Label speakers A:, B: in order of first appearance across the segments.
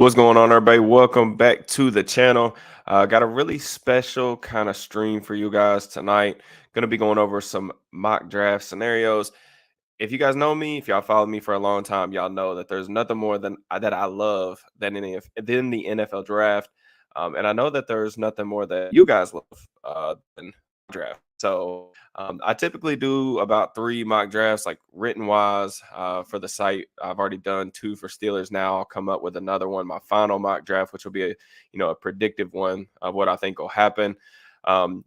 A: What's going on, everybody? Welcome back to the channel. Got a really special kind of stream for you guys tonight. Going to be going over some mock draft scenarios. If you guys know me, if y'all followed me for a long time, y'all know that there's nothing more than that I love than the NFL draft. And I know that there's nothing more that you guys love than draft. So I typically do about three mock drafts, like written wise, for the site. I've already done two for Steelers. Now I'll come up with another one, my final mock draft, which will be a predictive one of what I think will happen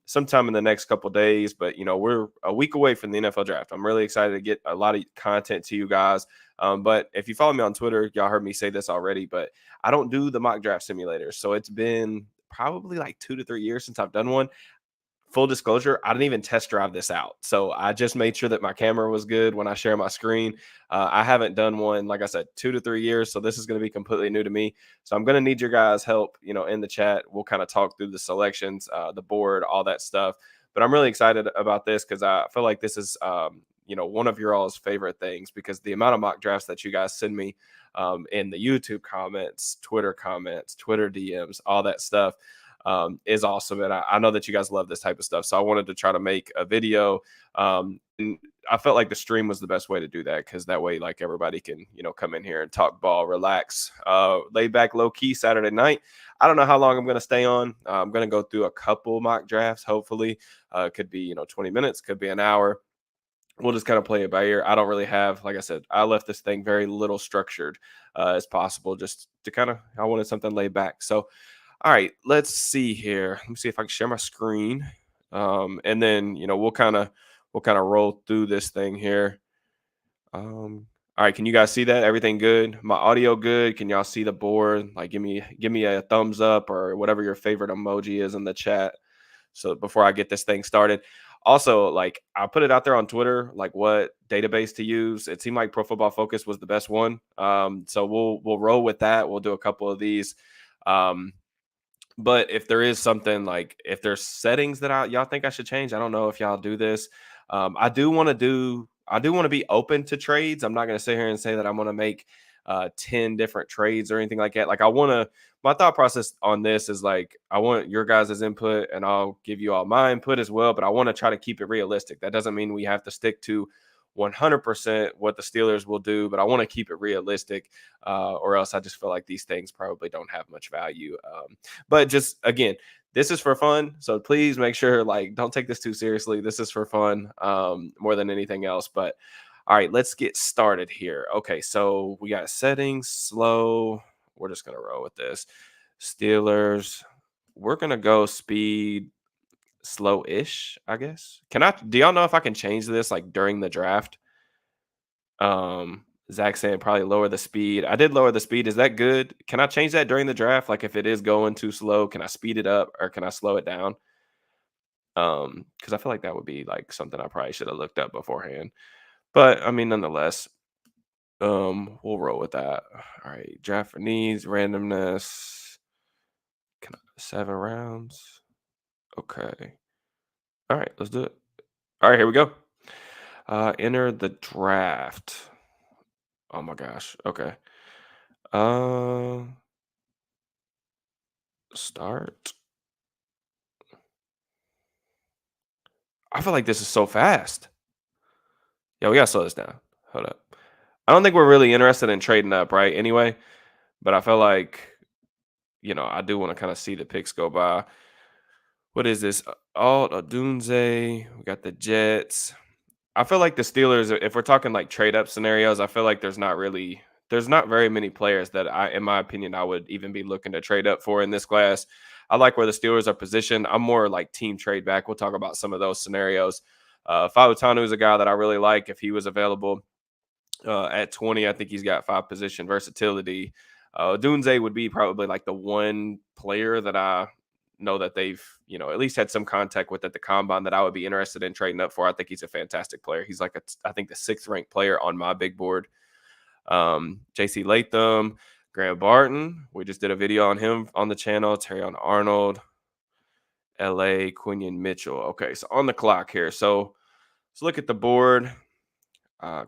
A: sometime in the next couple days. But we're a week away from the NFL draft. I'm really excited to get a lot of content to you guys. But if you follow me on Twitter, y'all heard me say this already, but I don't do the mock draft simulators. So it's been probably like 2 to 3 years since I've done one. Full disclosure, I didn't even test drive this out. So I just made sure that my camera was good when I share my screen. I haven't done one, like I said, 2 to 3 years. So this is going to be completely new to me. So I'm going to need your guys' help, in the chat. We'll kind of talk through the selections, the board, all that stuff. But I'm really excited about this because I feel like this is, one of your all's favorite things because the amount of mock drafts that you guys send me in the YouTube comments, Twitter DMs, all that stuff is awesome. And I know that you guys love this type of stuff. So I wanted to try to make a video. And I felt like the stream was the best way to do that because that way, like everybody can, come in here and talk ball, relax, lay back, low key Saturday night. I don't know how long I'm going to stay on. I'm going to go through a couple mock drafts. Hopefully, it could be 20 minutes, could be an hour. We'll just kind of play it by ear. I don't really have, like I said, I left this thing very little structured as possible, just to I wanted something laid back. So all right, let's see here. Let me see if I can share my screen. And then, we'll kind of roll through this thing here. All right, can you guys see that? Everything good? My audio good? Can y'all see the board? Like give me a thumbs up or whatever your favorite emoji is in the chat. So before I get this thing started. Also, like I put it out there on Twitter, like what database to use. It seemed like Pro Football Focus was the best one. So we'll roll with that. We'll do a couple of these. But if there is something like if there's settings that y'all think I should change, I don't know if y'all do this. I do want to be open to trades. I'm not going to sit here and say that I'm going to make 10 different trades or anything like that. Like my thought process on this is like I want your guys' input and I'll give you all my input as well, but I want to try to keep it realistic. That doesn't mean we have to stick to 100% what the Steelers will do, but I want to keep it realistic, or else I just feel like these things probably don't have much value. But just again, this is for fun, so please make sure like don't take this too seriously. This is for fun, more than anything else. But all right, let's get started here. Okay, so we got settings, slow. We're just gonna roll with this. Steelers. We're gonna go speed slow-ish, I guess. Do y'all know if I can change this like during the draft? Zach saying probably lower the speed. I did lower the speed. Is that good? Can I change that during the draft? Like if it is going too slow, can I speed it up or can I slow it down? Because I feel like that would be like something I probably should have looked up beforehand. But I mean, nonetheless, we'll roll with that. All right, draft for needs, randomness. 7 rounds. Okay. All right, let's do it. All right, here we go. Enter the draft. Oh my gosh. Okay. Uh, Start. I feel like this is so fast. Yeah, we gotta slow this down. Hold up. I don't think we're really interested in trading up, right? Anyway, but I feel like I do want to kind of see the picks go by. What is this? Alt Odunze. We got the Jets. I feel like the Steelers, if we're talking like trade up scenarios, I feel like there's not very many players that in my opinion, I would even be looking to trade up for in this class. I like where the Steelers are positioned. I'm more like team trade back. We'll talk about some of those scenarios. Fautanu is a guy that I really like if he was available at 20. I think he's got 5 position versatility. Dunze would be probably like the one player that I know that they've at least had some contact with at the combine that I would be interested in trading up for. I think he's a fantastic player. He's like I think the 6th ranked player on my big board. JC Latham, Graham Barton. We just did a video on him on the channel. Terrion Arnold, LA, Quinion Mitchell. Okay, so on the clock here. So let's look at the board.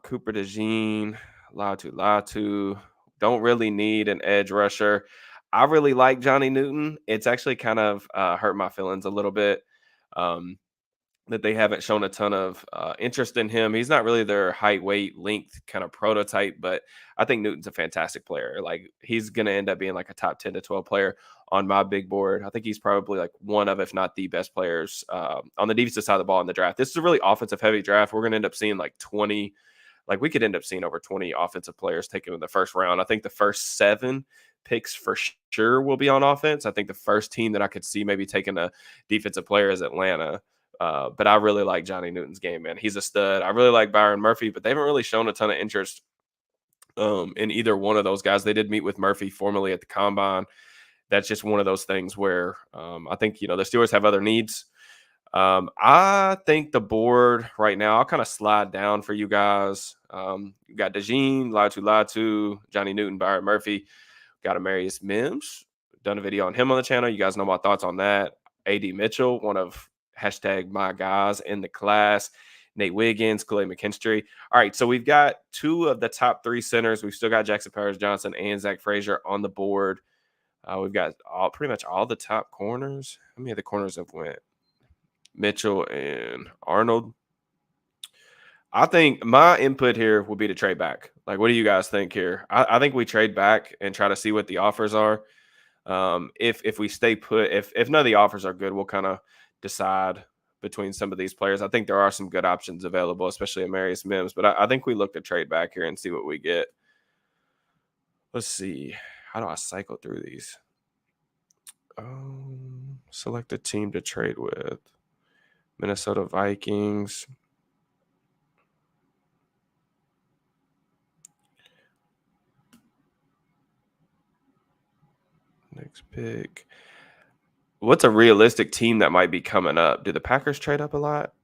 A: Cooper DeJean, Latu, Don't really need an edge rusher. I really like Johnny Newton. It's actually kind of hurt my feelings a little bit. Um, that they haven't shown a ton of interest in him. He's not really their height, weight, length kind of prototype, but I think Newton's a fantastic player. Like he's going to end up being like a top 10 to 12 player on my big board. I think he's probably like one of, if not the best players on the defensive side of the ball in the draft. This is a really offensive heavy draft. We're going to end up seeing like 20, like we could end up seeing over 20 offensive players taken in the first round. I think the first 7 picks for sure will be on offense. I think the first team that I could see maybe taking a defensive player is Atlanta. But I really like Johnny Newton's game, man. He's a stud. I really like Byron Murphy, but they haven't really shown a ton of interest in either one of those guys. They did meet with Murphy formally at the combine. That's just one of those things where I think, the Steelers have other needs. I think the board right now, I'll kind of slide down for you guys. You got DeJean, Latu, Johnny Newton, Byron Murphy, got Amarius Mims. Done a video on him on the channel. You guys know my thoughts on that. AD Mitchell, one of hashtag my guys in the class. Nate Wiggins, Clay McKinstry. All right, so we've got 2 of the top 3 centers. We've still got Jackson Powers-Johnson and Zach Frazier on the board. We've got pretty much all the top corners. How many of the corners have went? Mitchell and Arnold. I think my input here would be to trade back. Like, what do you guys think here? I think we trade back and try to see what the offers are. If we stay put, if none of the offers are good, we'll kind of decide between some of these players. I think there are some good options available, especially Amarius Mims. But I think we look to trade back here and see what we get. Let's see. How do I cycle through these? Select a team to trade with. Minnesota Vikings. Next pick. What's a realistic team that might be coming up? Do the Packers trade up a lot?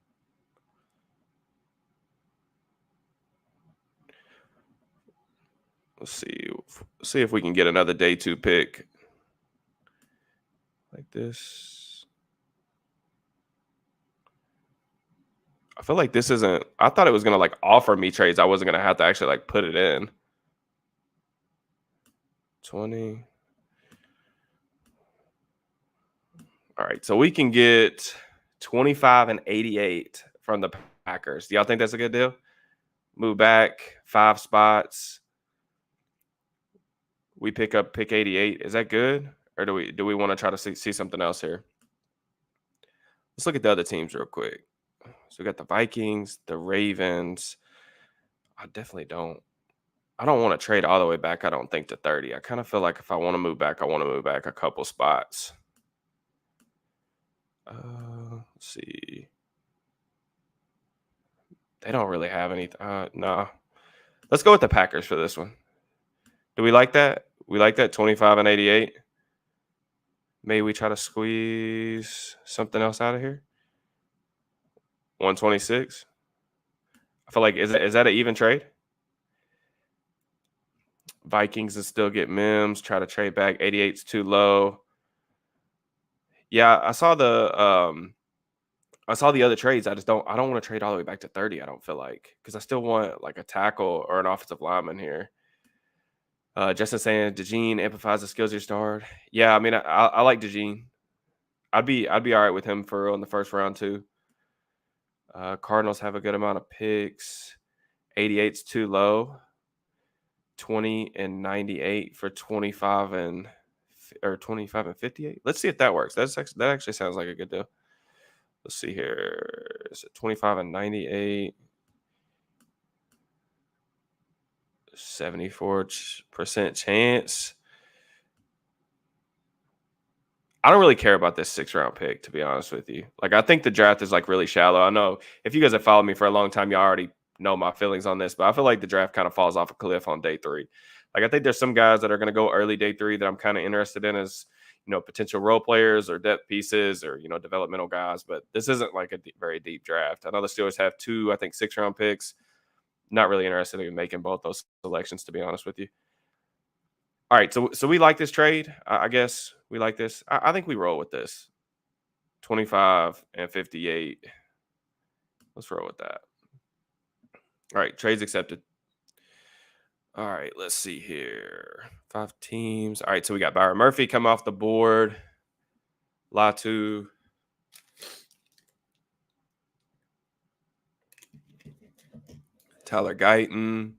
A: Let's see if we can get another day 2 pick like this. I feel like this isn't. I thought it was gonna like offer me trades. I wasn't gonna have to actually like put it in. 20. All right, so we can get 25 and 88 from the Packers. Do y'all think that's a good deal? Move back 5 spots. We pick up pick 88. Is that good, or do we want to try to see something else here? Let's look at the other teams real quick. So we got the Vikings, the Ravens. I definitely don't. I don't want to trade all the way back. I don't think to 30. I kind of feel like if I want to move back, I want to move back a couple spots. Let's see. They don't really have any. No. Let's go with the Packers for this one. Do we like that? We like that 25 and 88. Maybe we try to squeeze something else out of here. 126. I feel like is that an even trade? Vikings and still get Mims. Try to trade back. 88's too low. Yeah, I saw the other trades. I don't want to trade all the way back to 30. I don't feel like, because I still want like a tackle or an offensive lineman here. Justin saying DeJean amplifies the skills you starred. Yeah, I mean I like DeJean. I'd be all right with him for in the first round too. Cardinals have a good amount of picks. 88's too low. 20 and 98 for 25 and 58. Let's see if that works. That actually sounds like a good deal. Let's see here. Is it 25 and 98? 74% chance. I don't really care about this 6th-round pick, to be honest with you. Like, I think the draft is like really shallow. I know if you guys have followed me for a long time, you already know my feelings on this, but I feel like the draft kind of falls off a cliff on day 3. Like, I think there's some guys that are going to go early day 3 that I'm kind of interested in as, potential role players or depth pieces or, developmental guys, but this isn't like a very deep draft. I know the Steelers have 2, I think, 6th-round picks. Not really interested in making both those selections, to be honest with you. All right, so we like this trade. I guess we like this. I think we roll with this. 25 and 58. Let's roll with that. All right, trades accepted. All right, let's see here. 5 teams. All right, so we got Byron Murphy come off the board. Latu. Tyler Guyton.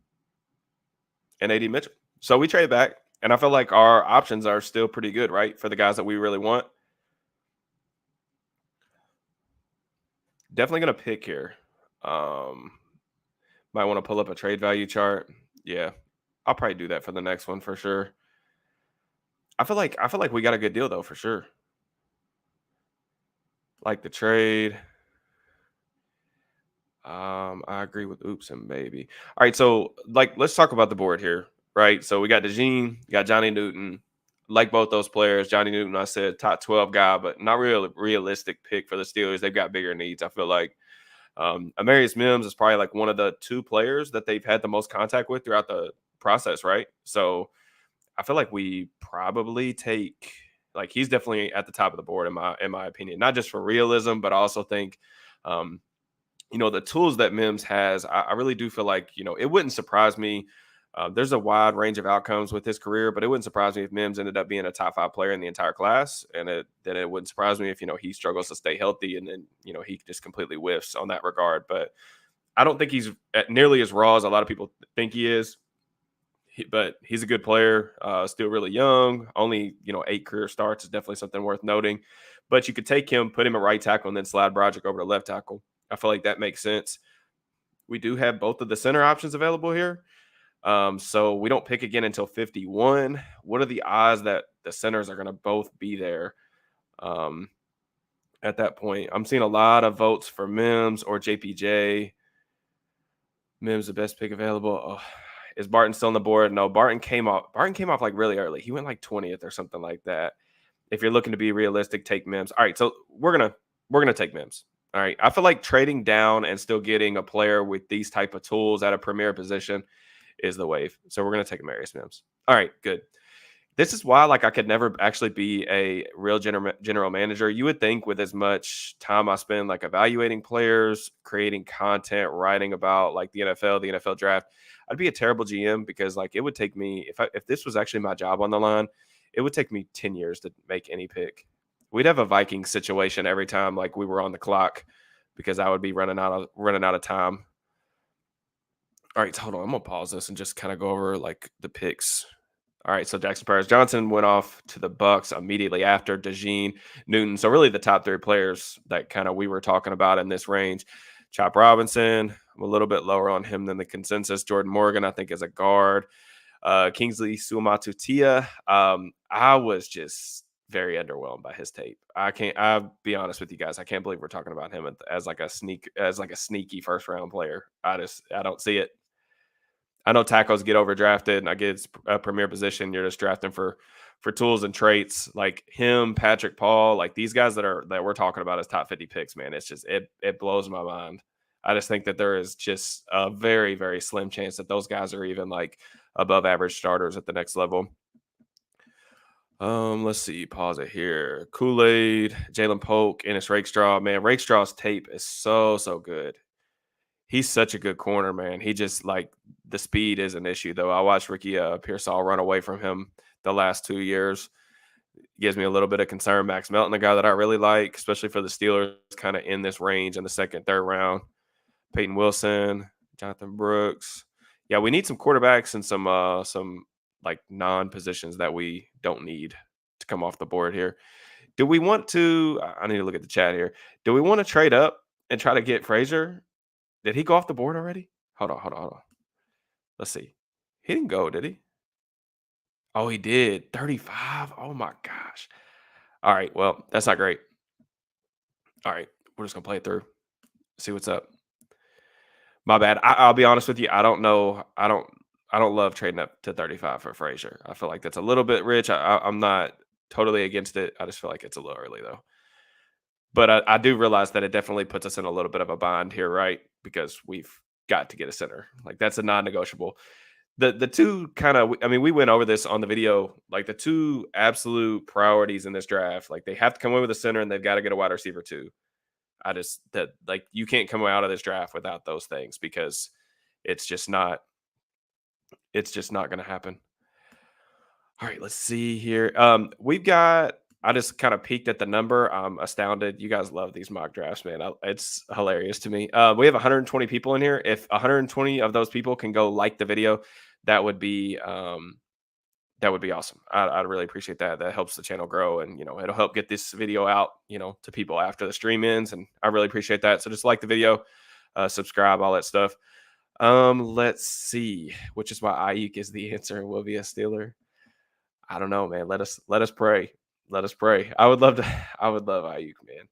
A: And AD Mitchell. So we trade back, and I feel like our options are still pretty good, right? For the guys that we really want. Definitely gonna pick here. Um, might want to pull up a trade value chart. Yeah, I'll probably do that for the next one for sure. I feel like we got a good deal though for sure. Like the trade. I agree with Oops and Baby. All right, so like let's talk about the board here, right? So we got DeJean, got Johnny Newton. Like both those players, Johnny Newton, I said top 12 guy, but not real realistic pick for the Steelers. They've got bigger needs. I feel like Amarius Mims is probably like one of the two players that they've had the most contact with throughout the process, right? So I feel like we probably take like he's definitely at the top of the board in my opinion, not just for realism, but I also think um, the tools that Mims has, I really do feel like, it wouldn't surprise me. There's a wide range of outcomes with his career, but it wouldn't surprise me if Mims ended up being a top 5 player in the entire class. And then it wouldn't surprise me if, he struggles to stay healthy and then, he just completely whiffs on that regard. But I don't think he's nearly as raw as a lot of people think he is. But he's a good player, still really young. Only 8 career starts is definitely something worth noting. But you could take him, put him at right tackle, and then slide Broderick over to left tackle. I feel like that makes sense. We do have both of the center options available here. So we don't pick again until 51. What are the odds that the centers are going to both be there um, at that point? I'm seeing a lot of votes for Mims or JPJ. Mims the best pick available. Oh, is Barton still on the board? No, Barton came off. Barton came off like really early. He went like 20th or something like that. If you're looking to be realistic, take Mims. All right, so we're gonna take Mims. All right, I feel like trading down and still getting a player with these type of tools at a premier position is the wave. So we're gonna take Amarius Mims. All right, good. This is why, like, I could never actually be a real general manager. You would think with as much time I spend, like, evaluating players, creating content, writing about, like, the NFL draft, I'd be a terrible GM because, like, it would take me if this was actually my job on the line, it would take me 10 years to make any pick. We'd have a Viking situation every time, like, we were on the clock because I would be running out of time. All right, hold on. I'm gonna pause this and just kind of go over like the picks. All right, so Jackson Paris Johnson went off to the Bucks immediately after DeJean Newton. So really, the top 3 players that kind of we were talking about in this range. Chop Robinson, I'm a little bit lower on him than the consensus. Jordan Morgan, I think, is a guard. Kingsley Suamatutia. I was just very underwhelmed by his tape. I'll be honest with you guys. I can't believe we're talking about him as like a sneaky first round player. I don't see it. I know tackles get overdrafted, and I get it's a premier position. You're just drafting for tools and traits like him, Patrick Paul, like these guys that we're talking about as top 50 picks. Man, it's just it blows my mind. I just think that there is just a very very slim chance that those guys are even like above average starters at the next level. Let's see. Pause it here. Kool Aid, Jalen Polk, Ennis Rakestraw. Man, Rakestraw's tape is so good. He's such a good corner, man. He just like the speed is an issue though. I watched Ricky Pearsall run away from him the last 2 years. Gives me a little bit of concern. Max Melton, a guy that I really like, especially for the Steelers, kind of in this range in the second, third round. Peyton Wilson, Jonathan Brooks. Yeah, we need some quarterbacks and some like non-positions that we don't need to come off the board here. Do we want to? I need to look at the chat here. Do we want to trade up and try to get Frazier? Did he go off the board already? Hold on. Let's see. He didn't go, did he? Oh, he did. 35. Oh my gosh. All right. Well, that's not great. All right. We're just gonna play it through. See what's up. My bad. I'll be honest with you. I don't know. I don't love trading up to 35 for Frazier. I feel like that's a little bit rich. I'm not totally against it. I just feel like it's a little early though. But I do realize that it definitely puts us in a little bit of a bind here, right? Because we've got to get a center. Like that's a non-negotiable. The two kind of, I mean, we went over this on the video. Like the two absolute priorities in this draft, like they have to come away with a center and they've got to get a wide receiver too. That like you can't come out of this draft without those things because it's just not It's just not going to happen. All right, let's see here. We've got. I just kind of peeked at the number. I'm astounded. You guys love these mock drafts, man. It's hilarious to me. We have 120 people in here. If 120 of those people can go like the video, that would be that would be awesome. I'd really appreciate that. That helps the channel grow, and it'll help get this video out, to people after the stream ends. And I really appreciate that. So just like the video, subscribe, all that stuff. Let's see. Which is why Ayuk is the answer and will be a Steeler. I don't know, man. Let us pray. Let us pray. I would love to. I would love Ayuk, man.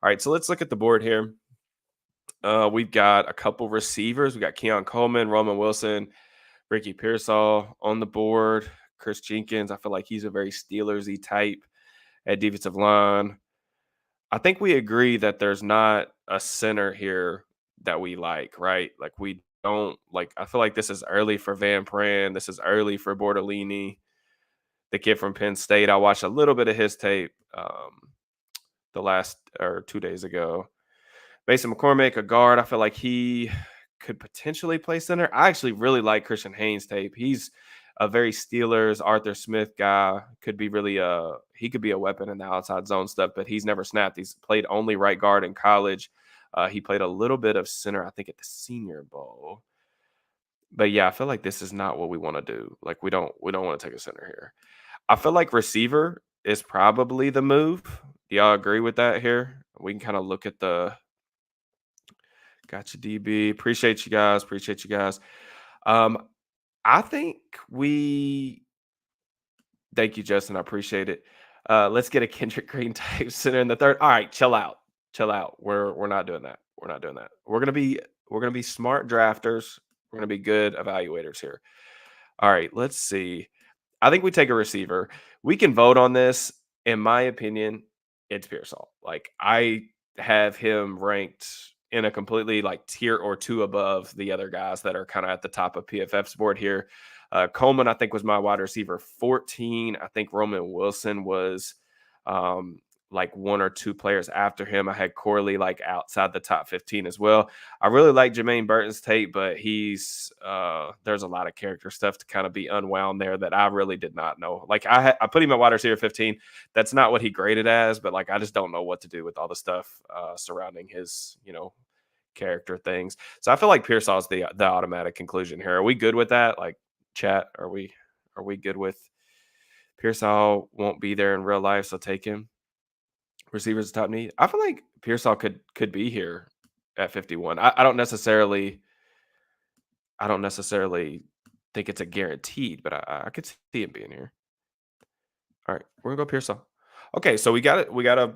A: All right, so let's look at the board here. We've got a couple receivers. We got Keon Coleman, Roman Wilson, Ricky Pearsall on the board. Chris Jenkins. I feel like he's a very Steelersy type at defensive line. I think we agree that there's not a center here that we like, right? Like we don't like. I feel like this is early for Van Pran. This is early for Bortolini, the kid from Penn State. I watched a little bit of his tape the last or 2 days ago. Mason McCormick, a guard. I feel like he could potentially play center. I actually really like Christian Haynes' tape. He's a very Steelers, Arthur Smith guy. Could be really he could be a weapon in the outside zone stuff, but he's never snapped. He's played only right guard in college. He played a little bit of center, I think, at the Senior Bowl. But yeah, I feel like this is not what we want to do. Like we don't want to take a center here. I feel like receiver is probably the move. Do y'all agree with that here? We can kind of look at the gotcha DB. Appreciate you guys. Appreciate you guys. Um, I think we thank you, Justin. I appreciate it. Let's get a Kendrick Green type center in the third. All right, chill out. Chill out. We're not doing that. We're not doing that. We're gonna be smart drafters. We're gonna be good evaluators here. All right, let's see. I think we take a receiver. We can vote on this. In my opinion, it's Pearsall. Like I have him ranked in a completely like tier or two above the other guys that are kind of at the top of PFF's board here. Coleman, I think, was my wide receiver 14. I think Roman Wilson was um, like one or two players after him. I had Corley like outside the top 15 as well. I really like Jermaine Burton's tape, but he's there's a lot of character stuff to kind of be unwound there that I really did not know. Like I put him at wide receiver 15. That's not what he graded as, but like I just don't know what to do with all the stuff surrounding his character things. So I feel like Pearsall is the automatic conclusion here. Are we good with that? Like chat, are we good with Pearsall won't be there in real life, so take him. Receivers top need. I feel like Pearsall could be here at 51. I don't necessarily think it's a guaranteed, but I could see him being here. All right, we're gonna go Pearsall. Okay, so we got it. We got a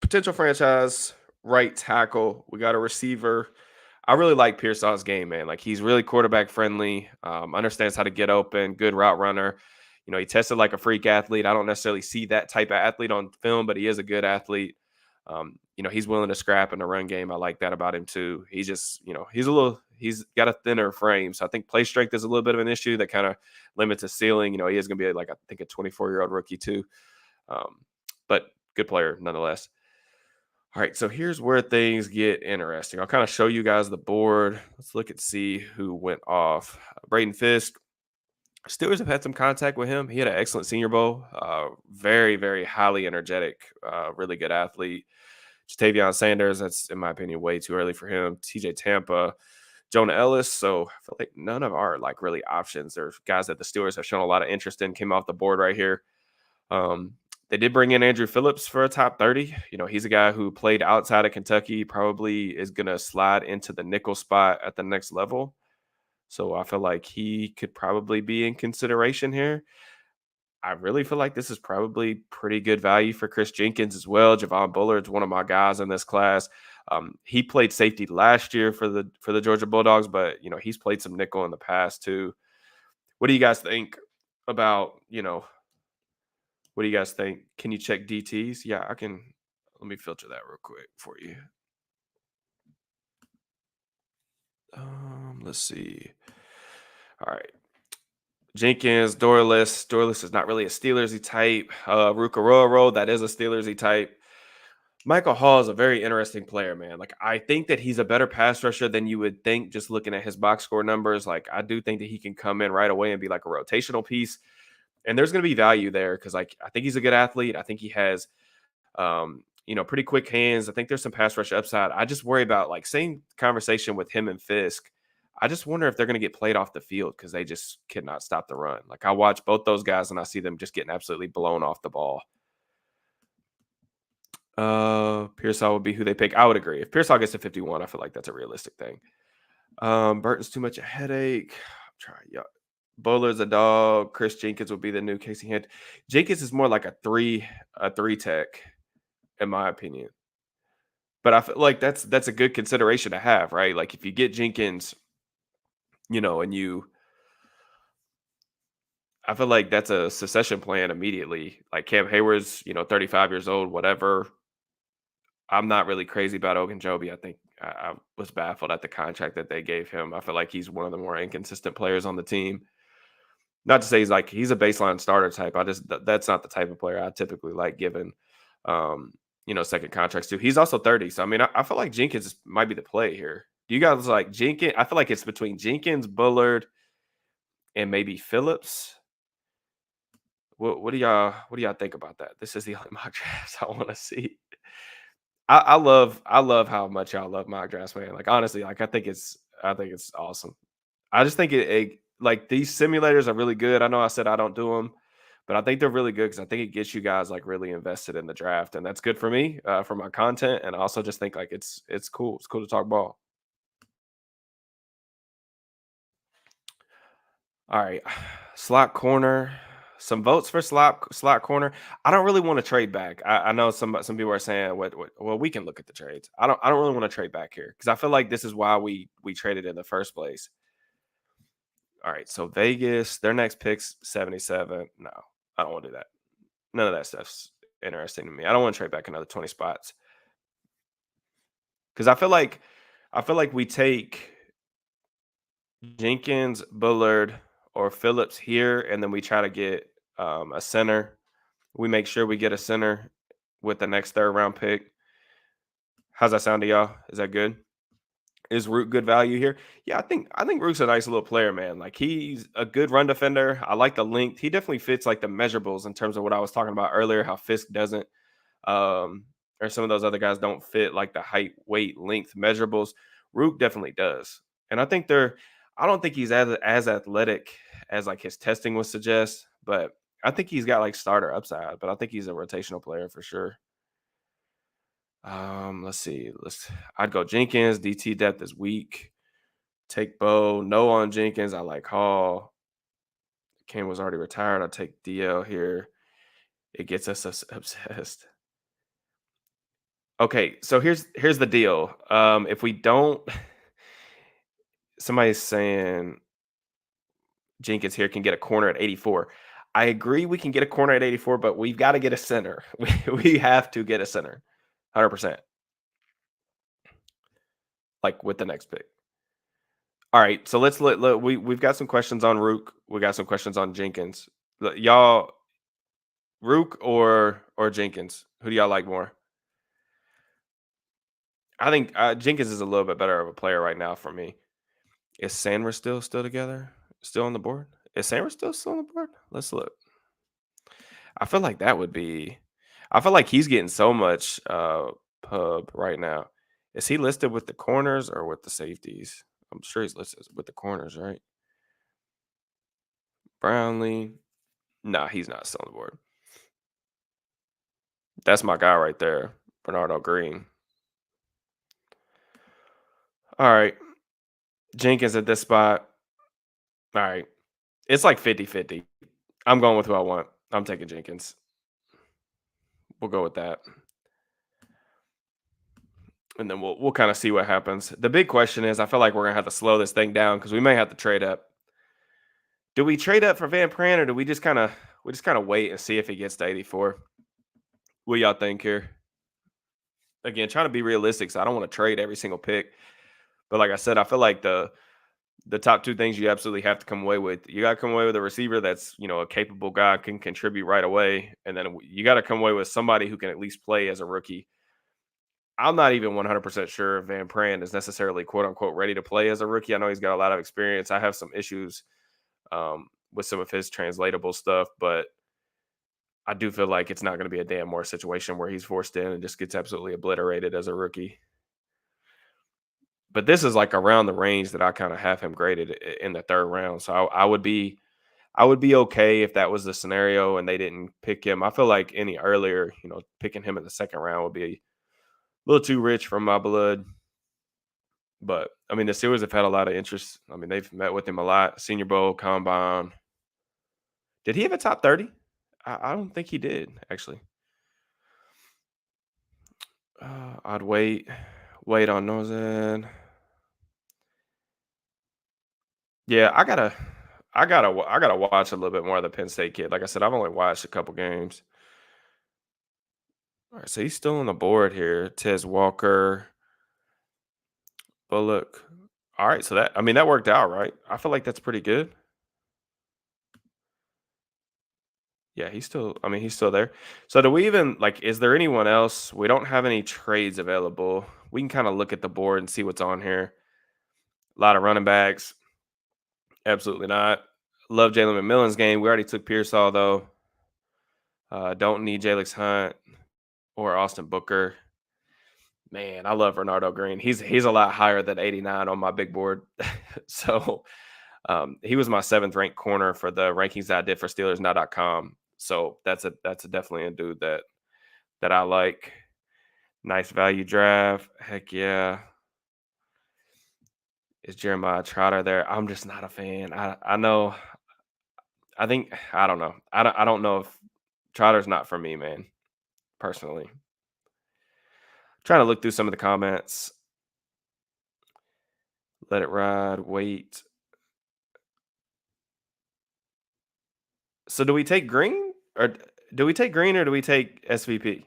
A: potential franchise right tackle. We got a receiver. I really like Pearsall's game, man. Like he's really quarterback friendly. Understands how to get open. Good route runner. He tested like a freak athlete. I don't necessarily see that type of athlete on film, but he is a good athlete. He's willing to scrap in the run game. I like that about him too. He's just, he's got a thinner frame. So I think play strength is a little bit of an issue that kind of limits his ceiling. He is going to be like, I think a 24-year-old rookie too. But good player nonetheless. All right, so here's where things get interesting. I'll kind of show you guys the board. Let's look and see who went off. Braden Fisk. Steelers have had some contact with him. He had an excellent Senior Bowl. Very, very highly energetic, really good athlete. Jatavion Sanders, that's, in my opinion, way too early for him. TJ Tampa, Jonah Ellis. So I feel like none of our, like, really options. There's guys that the Steelers have shown a lot of interest in, came off the board right here. They did bring in Andrew Phillips for a top 30. He's a guy who played outside of Kentucky, probably is going to slide into the nickel spot at the next level. So I feel like he could probably be in consideration here. I really feel like this is probably pretty good value for Chris Jenkins as well. Javon Bullard's one of my guys in this class. He played safety last year for the Georgia Bulldogs, but he's played some nickel in the past too. What do you guys think about what do you guys think? Can you check DTs? Yeah, I can. Let me filter that real quick for you. Let's see. All right. Jenkins, Dorless. Dorless is not really a Steelersy type. Ruka Roro, that is a Steelersy type. Michael Hall is a very interesting player, man. Like, I think that he's a better pass rusher than you would think just looking at his box score numbers. Like, I do think that he can come in right away and be like a rotational piece. And there's going to be value there because, like, I think he's a good athlete. I think he has, pretty quick hands. I think there's some pass rush upside. I just worry about, like, same conversation with him and Fisk. I just wonder if they're going to get played off the field because they just cannot stop the run. Like, I watch both those guys and I see them just getting absolutely blown off the ball. Pearsall would be who they pick. I would agree. If Pearsall gets to 51, I feel like that's a realistic thing. Burton's too much a headache. I'm trying. Yeah. Buller's a dog. Chris Jenkins would be the new Casey Hunt. Jenkins is more like a three tech, in my opinion. But I feel like that's a good consideration to have, right? Like if you get Jenkins, and I feel like that's a succession plan immediately. Like Cam Hayward's, 35 years old, whatever. I'm not really crazy about Ogunjobi. I think I was baffled at the contract that they gave him. I feel like he's one of the more inconsistent players on the team. Not to say he's a baseline starter type. I just that's not the type of player I typically like giving, second contracts to. He's also 30, so I mean, I feel like Jenkins might be the play here. Do you guys like Jenkins? I feel like it's between Jenkins, Bullard, and maybe Phillips. What do y'all think about that? This is the only mock drafts I want to see. I love how much y'all love mock drafts, man. Like honestly, like I think it's awesome. I just think like these simulators are really good. I know I said I don't do them, but I think they're really good because I think it gets you guys like really invested in the draft, and that's good for me for my content. And I also just think like it's cool. It's cool to talk ball. All right, slot corner. Some votes for slot corner. I don't really want to trade back. I know some people are saying what. Well, we can look at the trades. I don't really want to trade back here because I feel like this is why we traded in the first place. All right, so Vegas, their next pick's 77. No, I don't want to do that. None of that stuff's interesting to me. I don't want to trade back another 20 spots because I feel like we take Jenkins, Bullard, or Phillips here, and then we try to get a center. We make sure we get a center with the next third round pick. How's that sound to y'all? Is that good? Is Rook good value here? Yeah, I think Rook's a nice little player, man. Like he's a good run defender. I like the length. He definitely fits like the measurables in terms of what I was talking about earlier. How Fisk doesn't, um, or some of those other guys don't fit like the height, weight, length measurables. Rook definitely does, and I think they're. I don't think he's as athletic as like his testing would suggest, but I think he's got like starter upside. But I think he's a rotational player for sure. Let's see. I'd go Jenkins. DT depth is weak. Take Bo. No on Jenkins. I like Hall. Cam was already retired. I take DL here. It gets us obsessed. Okay, so here's the deal. If we don't, somebody's saying Jenkins here can get a corner at 84. I agree we can get a corner at 84, but we've got to get a center. We have to get a center, 100%. Like with the next pick. All right, so we've got some questions on Rook. We got some questions on Jenkins. Y'all, Rook or Jenkins? Who do y'all like more? I think Jenkins is a little bit better of a player right now for me. Is Sanders still together? Still on the board? Is Sanders still on the board? Let's look. I feel like that would be. I feel like he's getting so much pub right now. Is he listed with the corners or with the safeties? I'm sure he's listed with the corners, right? Brownlee. Nah, he's not still on the board. That's my guy right there, Bernardo Green. All right. Jenkins at this spot. All right. It's like 50-50. I'm going with who I want. I'm taking Jenkins. We'll go with that. And then we'll kind of see what happens. The big question is I feel like we're gonna have to slow this thing down because we may have to trade up. Do we trade up for Van Pran or do we just kind of wait and see if he gets to 84? What y'all think here? Again, trying to be realistic, so I don't want to trade every single pick. But like I said, I feel like the top two things you absolutely have to come away with. You got to come away with a receiver that's, a capable guy, can contribute right away. And then you got to come away with somebody who can at least play as a rookie. I'm not even 100% sure if Van Pran is necessarily quote unquote ready to play as a rookie. I know he's got a lot of experience. I have some issues with some of his translatable stuff, but I do feel like it's not going to be a Dan Moore situation where he's forced in and just gets absolutely obliterated as a rookie. But this is like around the range that I kind of have him graded in the third round. So I would be okay if that was the scenario and they didn't pick him. I feel like any earlier, picking him in the second round would be a little too rich for my blood. But I mean, the Steelers have had a lot of interest. I mean, they've met with him a lot. Senior Bowl, Combine. Did he have a top 30? I don't think he did actually. I'd wait on Nozan. Yeah, I gotta watch a little bit more of the Penn State kid. Like I said, I've only watched a couple games. All right, so he's still on the board here. Tez Walker, Bullock. All right, so that worked out, right? I feel like that's pretty good. Yeah, he's still there. So do we even like is there anyone else? We don't have any trades available. We can kind of look at the board and see what's on here. A lot of running backs. Absolutely not. Love Jalen McMillan's game. We already took Pearsall though. Don't need Jalix Hunt or Austin Booker. Man, I love Renardo Green. He's a lot higher than 89 on my big board. So he was my seventh ranked corner for the rankings that I did for SteelersNow.com. So that's definitely a dude that I like. Nice value draft. Heck yeah. Is Jeremiah Trotter there? I'm just not a fan. I know. I don't know. I don't know if Trotter's not for me, man. Personally, trying to look through some of the comments. Let it ride. Wait. So do we take Green or do we take Green or do we take SVP?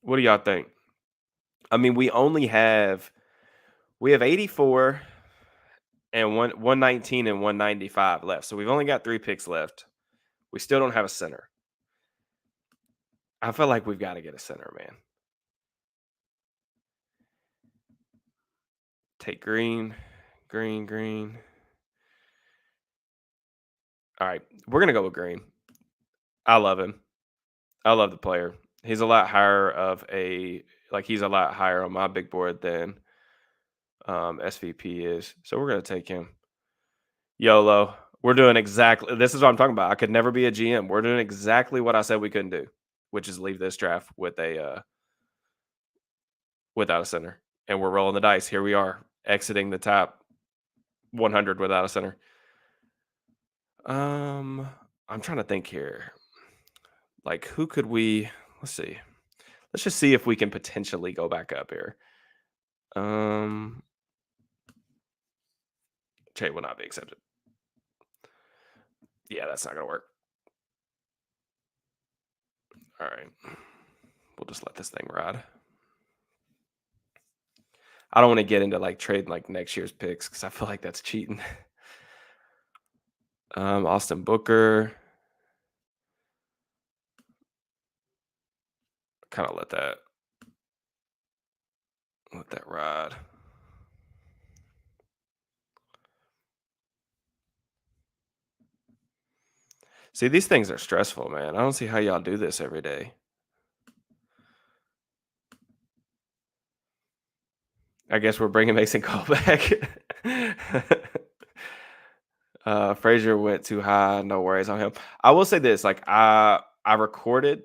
A: What do y'all think? I mean, we have 84 and 119 and 195 left. So we've only got 3 picks left. We still don't have a center. I feel like we've got to get a center, man. Take Green. All right, we're gonna go with Green. I love him. I love the player. He's a lot higher he's a lot higher on my big board than SVP is. So we're gonna take him. YOLO. We're doing exactly this is what I'm talking about. I could never be a GM. We're doing exactly what I said we couldn't do, which is leave this draft with a without a center. And we're rolling the dice. Here we are, exiting the top 100 without a center. I'm trying to think here. Like, who could we? Let's see. Let's just see if we can potentially go back up here. Trade will not be accepted. Yeah, that's not gonna work. All right, we'll just let this thing ride. I don't want to get into like trading like next year's picks because I feel like that's cheating. Austin Booker. Kind of let that ride. See, these things are stressful, man. I don't see how y'all do this every day. I guess we're bringing Mason Cole back. Frazier went too high. No worries on him. I will say this: like I recorded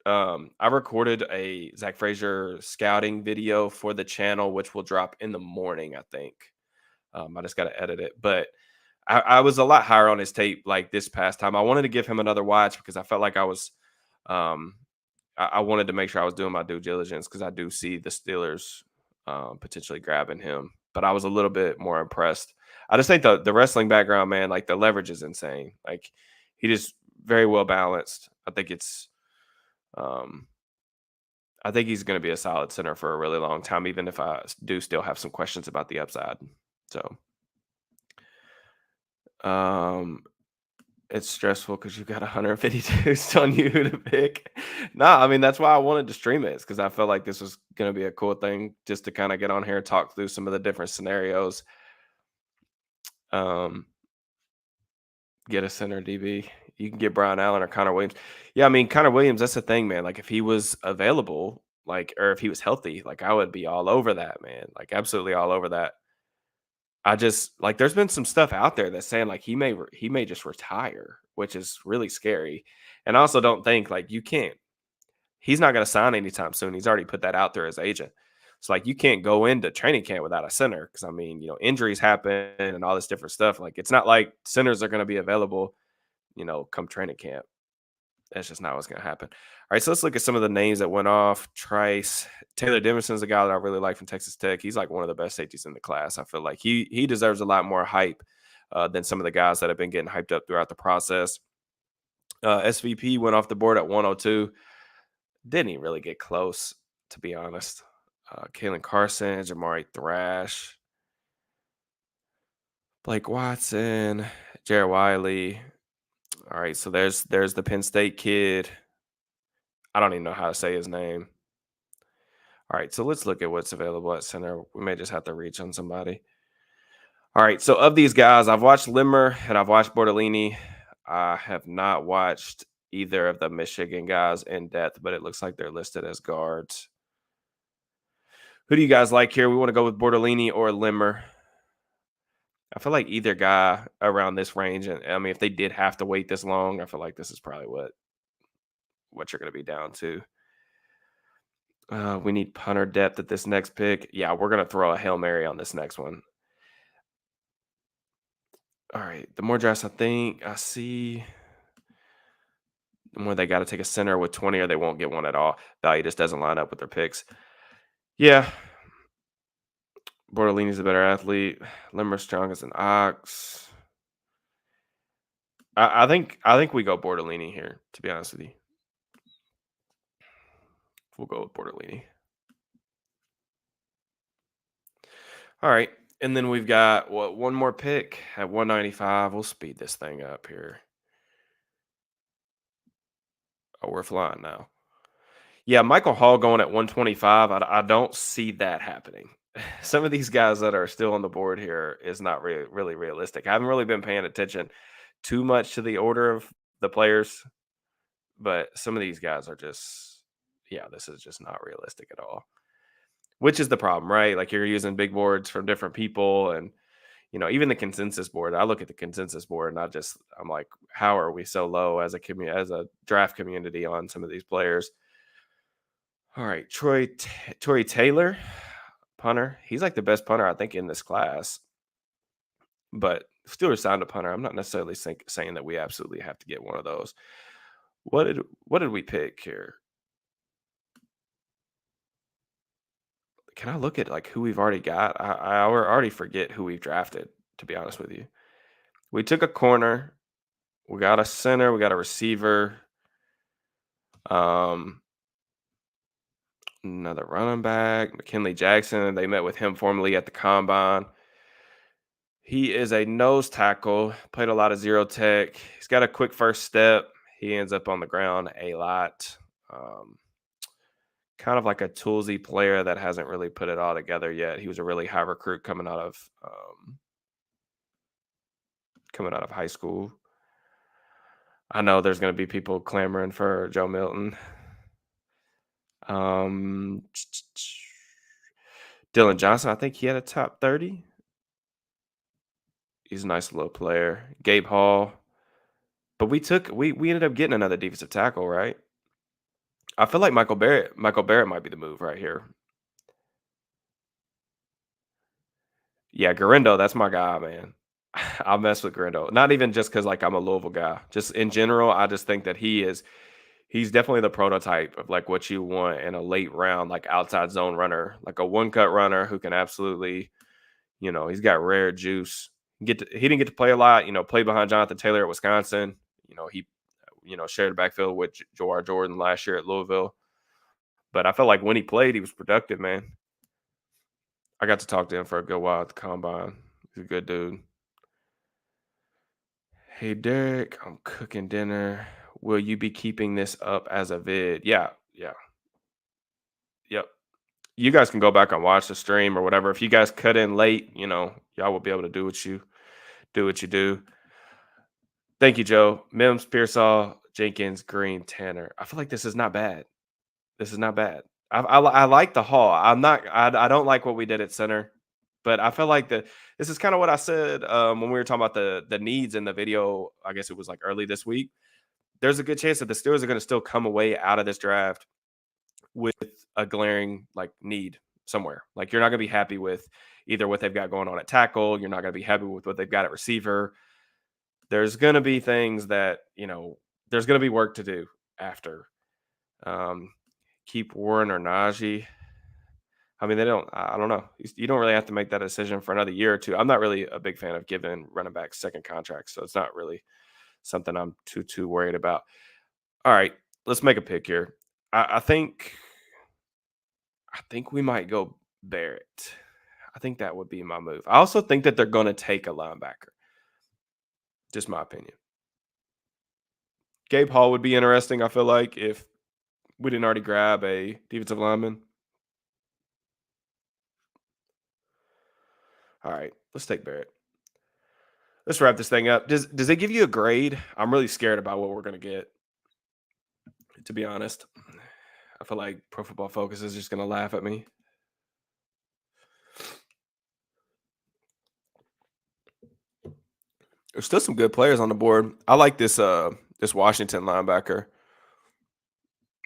A: a Zach Frazier scouting video for the channel, which will drop in the morning, I think. I just got to edit it, but I was a lot higher on his tape like this past time. I wanted to give him another watch because I felt like I was, I wanted to make sure I was doing my due diligence because I do see the Steelers potentially grabbing him, but I was a little bit more impressed. I just think the wrestling background, man, like the leverage is insane. Like he just very well balanced. I think he's going to be a solid center for a really long time, even if I do still have some questions about the upside. So, It's stressful because you got 152 on you to pick. Nah, I mean, that's why I wanted to stream it, because I felt like this was gonna be a cool thing just to kinda get on here and talk through some of the different scenarios. Um, get a center DB. You can get Brian Allen or Connor Williams. Yeah, I mean, Connor Williams, that's the thing, man. Like, if he was available, like, or if he was healthy, like, I would be all over that, man. Like, absolutely all over that. I just like there's been some stuff out there that's saying like he may just retire, which is really scary. And I also don't think like you can't he's not going to sign anytime soon. He's already put that out there as agent. So like you can't go into training camp without a center, because I mean, injuries happen and all this different stuff. Like it's not like centers are going to be available, come training camp. That's just not what's going to happen. All right, so let's look at some of the names that went off. Trice, Taylor Dimerson's a guy that I really like from Texas Tech. He's like one of the best safeties in the class. I feel like he deserves a lot more hype than some of the guys that have been getting hyped up throughout the process. SVP went off the board at 102. Didn't even really get close, to be honest. Kalen Carson, Jamari Thrash, Blake Watson, Jared Wiley. All right, so there's the Penn State kid. I don't even know how to say his name. All right, so let's look at what's available at center. We may just have to reach on somebody. All right, so of these guys, I've watched Limmer and I've watched Bortolini. I have not watched either of the Michigan guys in depth, but it looks like they're listed as guards. Who do you guys like here? We want to go with Bortolini or Limmer. I feel like either guy around this range, and I mean, if they did have to wait this long, I feel like this is probably what you're going to be down to. We need punter depth at this next pick. Yeah, we're going to throw a Hail Mary on this next one. All right. The more drafts I think I see, the more they got to take a center with 20 or they won't get one at all. Value just doesn't line up with their picks. Yeah. Bortolini's a better athlete. Limmer's strong as an ox. I think we go Bortolini here, to be honest with you. We'll go with Bortolini. All right. And then we've got one more pick at 195. We'll speed this thing up here. Oh, we're flying now. Yeah, Michael Hall going at 125. I don't see that happening. Some of these guys that are still on the board here is not really realistic. I haven't really been paying attention too much to the order of the players, but some of these guys are just, yeah, this is just not realistic at all. Which is the problem, right? Like you're using big boards from different people, and even the consensus board. I look at the consensus board and I'm like, how are we so low as a draft community on some of these players? All right, Troy Taylor, punter. He's like the best punter I think in this class. But Steelers signed a punter. I'm not necessarily saying that we absolutely have to get one of those. What did we pick here? Can I look at like who we've already got? I already forget who we've drafted, to be honest with you. We took a corner. We got a center. We got a receiver. Um, Another running back, McKinley Jackson. They met with him formally at the combine. He is a nose tackle, played a lot of zero tech. He's got a quick first step. He ends up on the ground a lot. Kind of like a toolsy player that hasn't really put it all together yet. He was a really high recruit coming out of high school. I know there's going to be people clamoring for Joe Milton. Dylan Johnson, I think he had a top 30. He's a nice little player. Gabe Hall. But we ended up getting another defensive tackle, right? I feel like Michael Barrett might be the move right here. Yeah, Garindo, that's my guy, man. I'll mess with Garindo. Not even just because like I'm a Louisville guy. Just in general, I just think that he's definitely the prototype of like what you want in a late round, like outside zone runner, like a one cut runner who can absolutely, he's got rare juice. He didn't get to play a lot, played behind Jonathan Taylor at Wisconsin. He shared the backfield with Jawar Jordan last year at Louisville. But I felt like when he played, he was productive, man. I got to talk to him for a good while at the combine. He's a good dude. Hey Derek, I'm cooking dinner. Will you be keeping this up as a vid? Yeah, yeah, yep. You guys can go back and watch the stream or whatever. If you guys cut in late, y'all will be able to do what you do. Thank you, Joe. Mims, Pearsall, Jenkins, Green, Tanner. I feel like this is not bad. This is not bad. I like the haul. I don't like what we did at center, but I feel like this is kind of what I said when we were talking about the needs in the video. I guess it was like early this week. There's a good chance that the Steelers are going to still come away out of this draft with a glaring like need somewhere. Like you're not going to be happy with either what they've got going on at tackle. You're not going to be happy with what they've got at receiver. There's going to be things that there's going to be work to do after. Um, keep Warren or Najee. I mean, they don't. I don't know. You don't really have to make that decision for another year or two. I'm not really a big fan of giving running backs second contracts, so it's not really something I'm too worried about. All right, let's make a pick here. I think we might go Barrett. I think that would be my move. I also think that they're going to take a linebacker. Just my opinion. Gabe Hall would be interesting. I feel like if we didn't already grab a defensive lineman. All right, let's take Barrett. Let's wrap this thing up. Does it give you a grade? I'm really scared about what we're going to get. To be honest, I feel like Pro Football Focus is just going to laugh at me. There's still some good players on the board. I like this Washington linebacker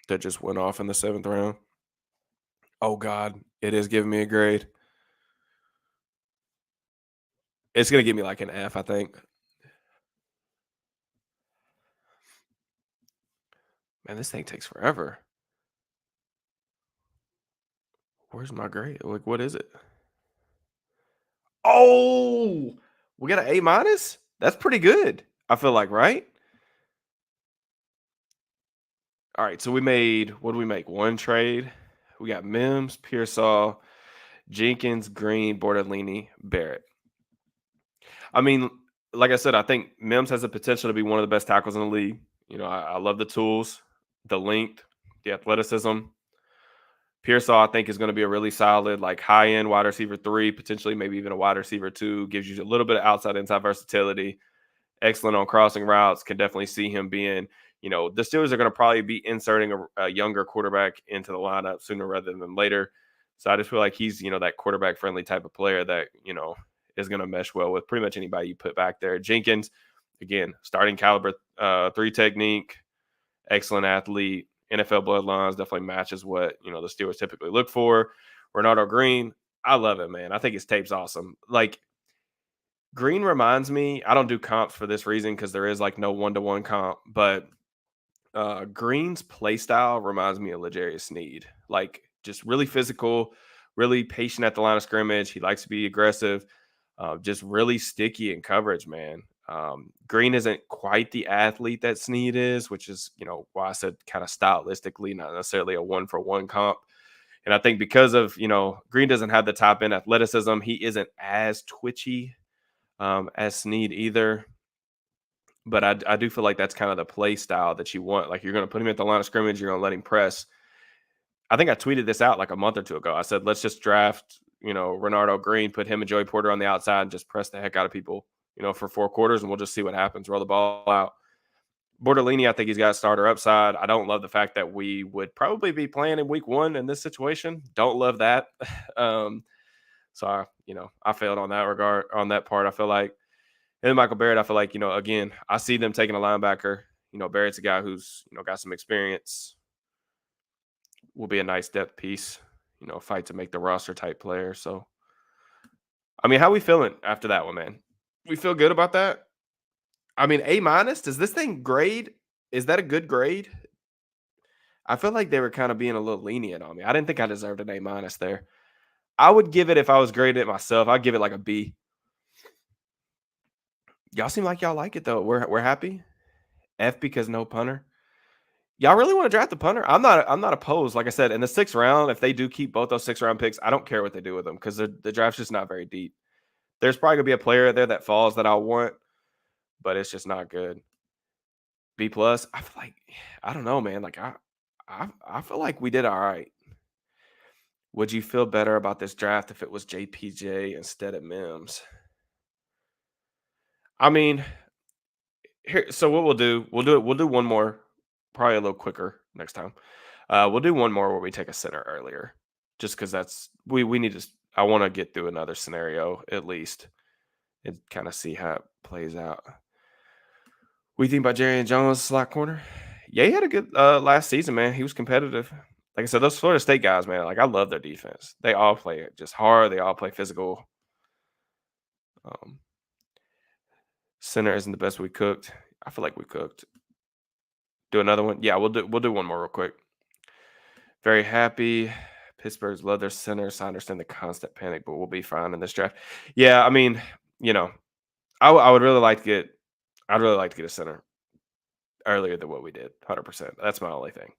A: that just went off in the 7th round. Oh God, it is giving me a grade. It's gonna give me like an F, I think. Man, this thing takes forever. Where's my grade? Like, what is it? Oh, we got an A minus. That's pretty good. I feel like, right? All right, so we made what do we make? One trade. We got Mims, Pearsall, Jenkins, Green, Bortolini, Barrett. I mean, like I said, I think Mims has the potential to be one of the best tackles in the league. I love the tools, the length, the athleticism. Pearsall, I think, is going to be a really solid, like high end wide receiver 3, potentially maybe even a wide receiver 2. Gives you a little bit of outside inside versatility. Excellent on crossing routes. Can definitely see him being, the Steelers are going to probably be inserting a younger quarterback into the lineup sooner rather than later. So I just feel like he's, that quarterback friendly type of player that, is going to mesh well with pretty much anybody you put back there. Jenkins, again, starting caliber 3 technique, excellent athlete. NFL bloodlines definitely matches what the Steelers typically look for. Ronaldo Green, I love it, man. I think his tape's awesome. Like Green reminds me, I don't do comps for this reason because there is like no 1-to-1 comp, but Green's play style reminds me of L'Jarius Sneed. Like just really physical, really patient at the line of scrimmage. He likes to be aggressive, just really sticky in coverage, man. Green isn't quite the athlete that Sneed is, which is, why I said kind of stylistically, not necessarily a 1-for-1 comp. And I think because of, Green doesn't have the top end athleticism, he isn't as twitchy as Sneed either. But I do feel like that's kind of the play style that you want. Like you're going to put him at the line of scrimmage, you're going to let him press. I think I tweeted this out like a month or two ago. I said, let's just draft, Renardo Green, put him and Joey Porter on the outside and just press the heck out of people, for 4 quarters, and we'll just see what happens. Roll the ball out. Bortolini, I think he's got a starter upside. I don't love the fact that we would probably be playing in week 1 in this situation. Don't love that. So I failed on that regard, on that part. I feel like. And then Michael Barrett, I feel like, again, I see them taking a linebacker. Barrett's a guy who's, got some experience, will be a nice depth piece, fight to make the roster type player. So, I mean, how we feeling after that one, man? We feel good about that? I mean, A minus, does this thing grade? Is that a good grade? I feel like they were kind of being a little lenient on me. I didn't think I deserved an A minus there. I would give it, if I was grading it myself, I'd give it like a B. Y'all seem like y'all like it though. We're happy. F because no punter. Y'all really want to draft the punter? I'm not opposed. Like I said, in the 6th round, if they do keep both those 6th round picks, I don't care what they do with them because the draft's just not very deep. There's probably gonna be a player there that falls that I'll want, but it's just not good. B plus. I feel like I don't know, man. Like I feel like we did all right. Would you feel better about this draft if it was JPJ instead of Mims? I mean, here. So what we'll do one more, probably a little quicker next time. We'll do one more where we take a center earlier, just because that's we need to. I want to get through another scenario at least and kind of see how it plays out. What do you think about Jerry and Jones slot corner? Yeah, he had a good last season, man. He was competitive. Like I said, those Florida State guys, man. Like I love their defense. They all play it just hard. They all play physical. Um, Center isn't the best we cooked. I feel like we cooked. Do another one. Yeah, we'll do one more real quick. Very happy. Pittsburgh's love their center, so I understand the constant panic, but we'll be fine in this draft. Yeah, I mean, you know, I would really like to get. I'd really like to get a center earlier than what we did. 100%. That's my only thing.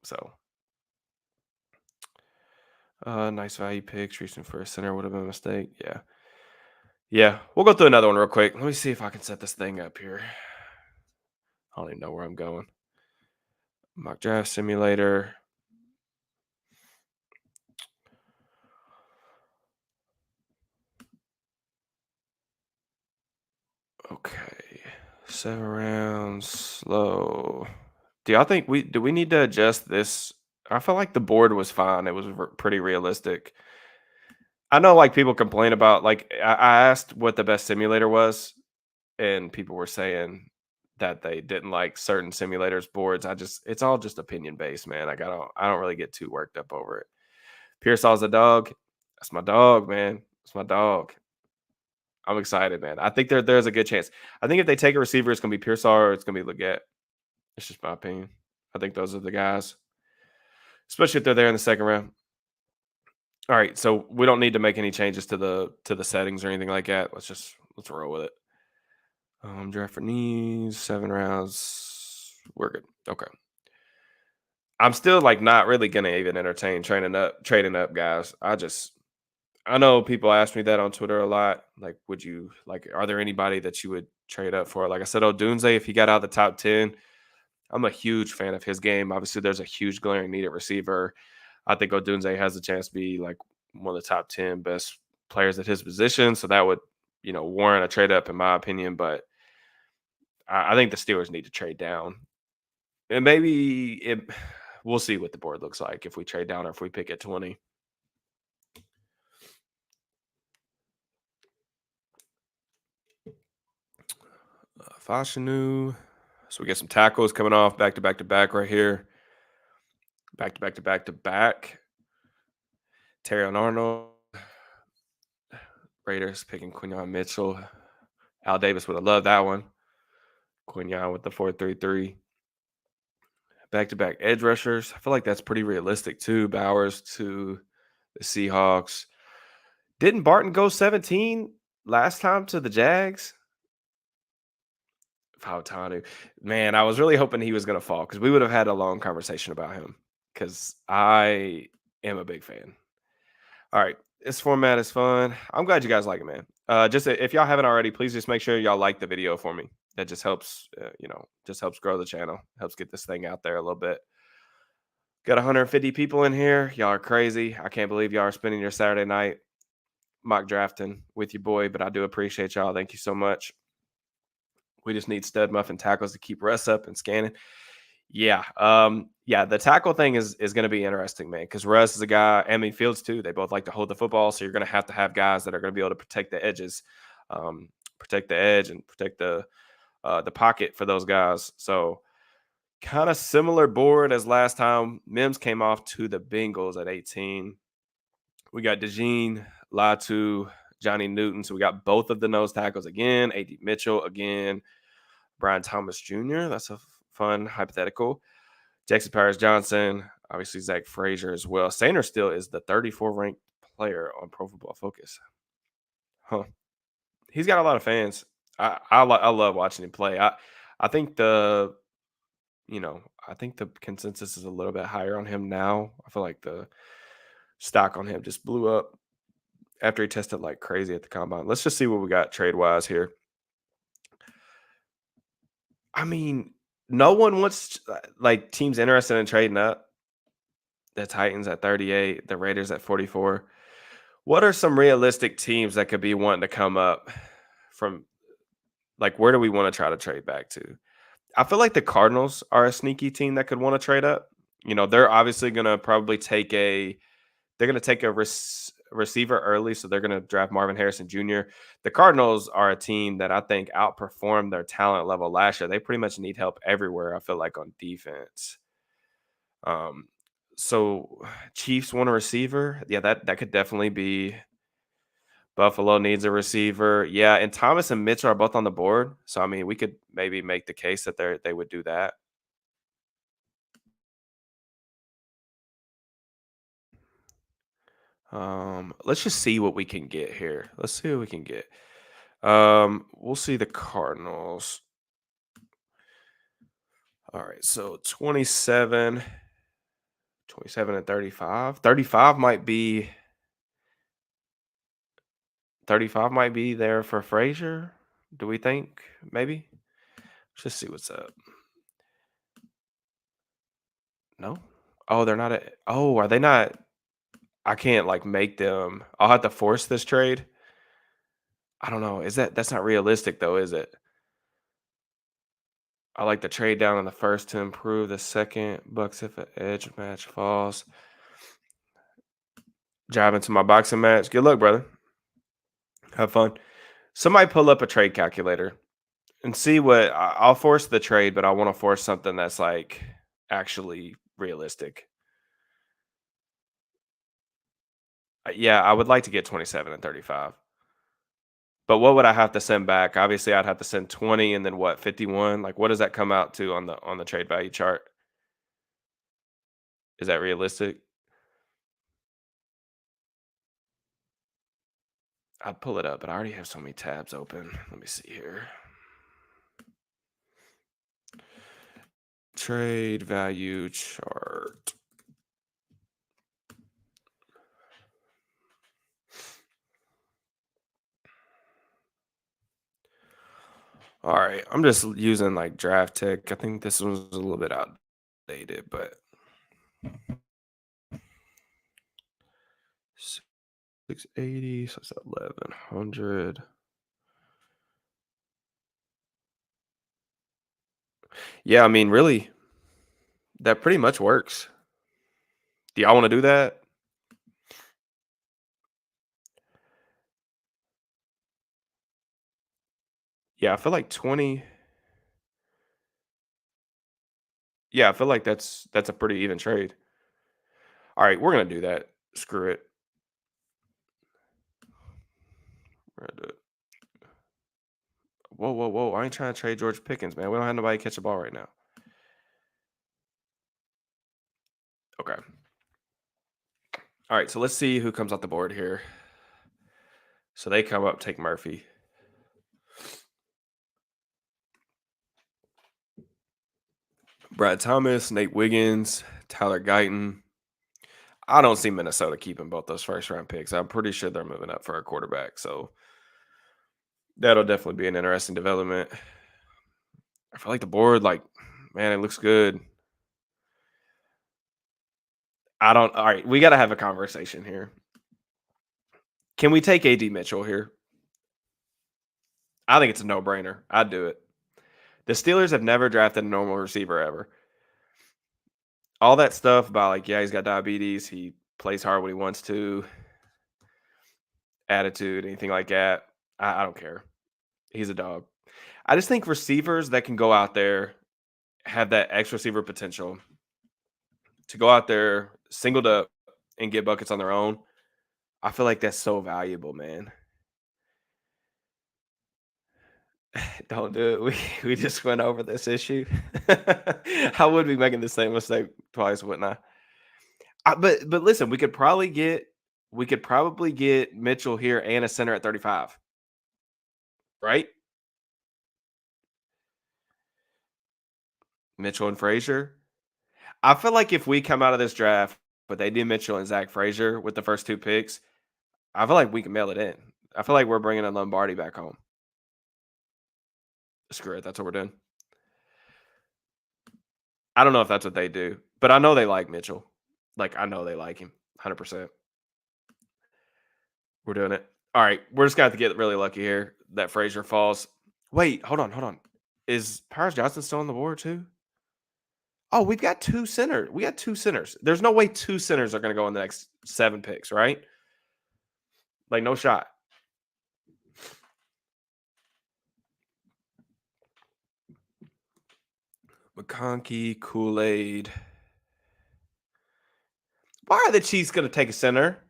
A: So, nice value picks. Reaching for a center would have been a mistake. Yeah, yeah. We'll go through another one real quick. Let me see if I can set this thing up here. I don't even know where I'm going. Mock draft simulator. Okay. 7 rounds, slow. Do y'all think we need to adjust this? I feel like the board was fine. It was pretty realistic. I know like people complain about like I asked what the best simulator was, and people were saying that they didn't like certain simulators boards. It's all just opinion based, man. Like I don't really get too worked up over it. Pearsall's a dog. That's my dog, man. That's my dog. I'm excited, man. I think there's a good chance. I think if they take a receiver, it's gonna be Pearsall or it's gonna be Leggett. It's just my opinion. I think those are the guys, especially if they're there in the second round. All right, so we don't need to make any changes to the settings or anything like that. Let's roll with it. Draft for knees, 7 rounds. We're good. Okay. I'm still like not really gonna even entertain trading up, guys. I know people ask me that on Twitter a lot. Like, would you like? Are there anybody that you would trade up for? Like I said, Odunze, if he got out of the top 10, I'm a huge fan of his game. Obviously, there's a huge glaring need at receiver. I think Odunze has a chance to be like one of the top 10 best players at his position. So that would, warrant a trade up in my opinion. But I think the Steelers need to trade down. And we'll see what the board looks like if we trade down or if we pick at 20. Fashanu. So we get some tackles coming off back to back to back right here. Back to back to back to back. Terry and Arnold. Raiders picking Quinyon Mitchell. Al Davis would have loved that one. Quinyon with the 4-3-3. Back to back edge rushers. I feel like that's pretty realistic too. Bowers to the Seahawks. Didn't Barton go 17 last time to the Jags? Fautanu. Man, I was really hoping he was going to fall because we would have had a long conversation about him because I am a big fan. All right. This format is fun. I'm glad you guys like it, man. Just if y'all haven't already, please just make sure y'all like the video for me. That just helps, just helps grow the channel, helps get this thing out there a little bit. Got 150 people in here. Y'all are crazy. I can't believe y'all are spending your Saturday night mock drafting with your boy, but I do appreciate y'all. Thank you so much. We just need stud muffin tackles to keep Russ up and scanning. Yeah. The tackle thing is going to be interesting, man, because Russ is a guy, I mean, Fields too. They both like to hold the football. So you're going to have guys that are going to be able to protect the edges, protect the edge and protect the pocket for those guys. So kind of similar board as last time. Mims came off to the Bengals at 18. We got DeJean, Latu, Johnny Newton. So we got both of the nose tackles again. A.D. Mitchell again. Brian Thomas Jr. That's a fun hypothetical. Jackson Paris Johnson. Obviously, Zach Frazier as well. Sanders still is the 34 ranked player on Pro Football Focus. Huh. He's got a lot of fans. I love watching him play. I think I think the consensus is a little bit higher on him now. I feel like the stock on him just blew up after he tested like crazy at the combine. Let's just see what we got trade wise here. I mean, no one wants like teams interested in trading up. The Titans at 38, the Raiders at 44. What are some realistic teams that could be wanting to come up from like where do we want to try to trade back to? I feel like the Cardinals are a sneaky team that could want to trade up. They're obviously going to probably they're going to take a receiver early, so they're going to draft Marvin Harrison Jr. The Cardinals are a team that I think outperformed their talent level last year. They pretty much need help everywhere, I feel like, on defense. Um, so Chiefs want a receiver. Yeah, that could definitely be. Buffalo needs a receiver. Yeah, and Thomas and Mitchell are both on the board. So I mean, we could maybe make the case that they would do that. Let's just see what we can get here. Let's see what we can get. We'll see the Cardinals. All right, so 27 and 35. 35 might be there for Frazier. Do we think? Maybe. Let's just see what's up. No. Oh, they're not oh, are they not? I can't like make them. I'll have to force this trade. I don't know. That's not realistic though, is it? I like the trade down on the first to improve the second. Bucks if an edge match falls. Drive into my boxing match. Good luck, brother. Have fun. Somebody pull up a trade calculator and see what I'll force the trade, but I want to force something that's like actually realistic. Yeah, I would like to get 27 and 35. But what would I have to send back? Obviously, I'd have to send 20 and then what, 51? Like what does that come out to on the trade value chart? Is that realistic? I'd pull it up, but I already have so many tabs open. Let me see here. Trade value chart. All right, I'm just using like draft tech. I think this one's a little bit outdated, but 680, so it's 1100. Yeah, I mean, really, that pretty much works. Do y'all want to do that? Yeah, I feel like 20. Yeah, I feel like that's a pretty even trade. All right, we're gonna do that. Screw it. We're gonna do it. Whoa, whoa, whoa! I ain't trying to trade George Pickens, man. We don't have nobody catch a ball right now. Okay. All right, so let's see who comes off the board here. So they come up, take Murphy. Brad Thomas, Nate Wiggins, Tyler Guyton. I don't see Minnesota keeping both those first round picks. I'm pretty sure they're moving up for a quarterback. So that'll definitely be an interesting development. I feel like the board, like, man, it looks good. I don't. All right, we got to have a conversation here. Can we take AD Mitchell here? I think it's a no brainer. I'd do it. The Steelers have never drafted a normal receiver ever. All that stuff about like, yeah, he's got diabetes. He plays hard when he wants to. Attitude, anything like that. I don't care. He's a dog. I just think receivers that can go out there have that X receiver potential to go out there singled up and get buckets on their own. I feel like that's so valuable, man. Don't do it. We just went over this issue. I would be making the same mistake twice, wouldn't I? But listen, we could probably get Mitchell here and a center at 35, right? Mitchell and Frazier. I feel like if we come out of this draft, but they do Mitchell and Zach Frazier with the first two picks, I feel like we can mail it in. I feel like we're bringing a Lombardi back home. Screw it. That's what we're doing. I don't know if that's what they do, but I know they like Mitchell. Like I know they like him 100%. We're doing it. All right, we're just gonna have to get really lucky here that Frazier falls. Wait, hold on. Is Paris Johnson still on the board too? Oh, we've got two centers. We got two centers. There's no way two centers are gonna go in the next 7 picks, right? Like no shot. McConkey, Kool-Aid. Why are the Chiefs gonna take a center?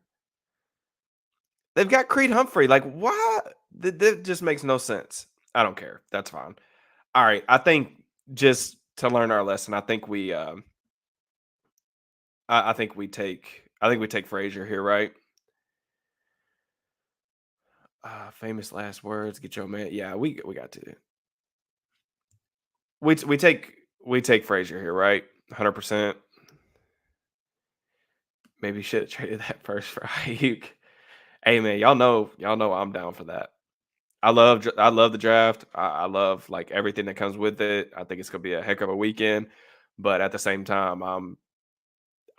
A: They've got Creed Humphrey. Like, why? That just makes no sense. I don't care. That's fine. All right. I think just to learn our lesson, I think we take Frazier here, right? Famous last words. Get your man. Yeah, we got to. We take we take Frazier here, right? 100%. Maybe should have traded that first for Ayuk. Hey man, y'all know I'm down for that. I love the draft. I love like everything that comes with it. I think it's gonna be a heck of a weekend. But at the same time,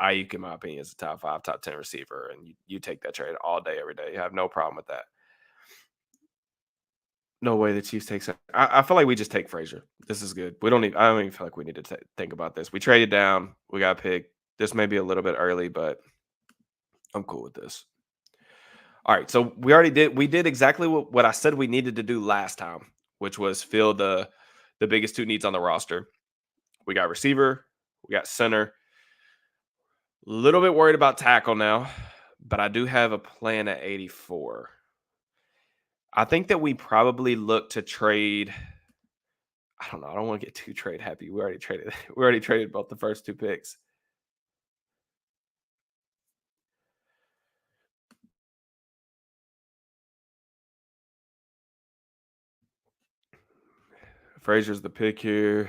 A: Ayuk, in my opinion, is a top 5, top 10 receiver, and you take that trade all day, every day. You have no problem with that. No way the Chiefs takes it. I feel like we just take Frazier. This is good. We don't need. I don't even feel like we need to think about this. We traded down. We got picked. This may be a little bit early, but I'm cool with this. All right. So we already did. We did exactly what I said we needed to do last time, which was fill the biggest two needs on the roster. We got receiver. We got center. A little bit worried about tackle now, but I do have a plan at 84. I think that we probably look to trade. I don't know. I don't want to get too trade happy. We already traded. We already traded both the first 2 picks. Frazier's the pick here.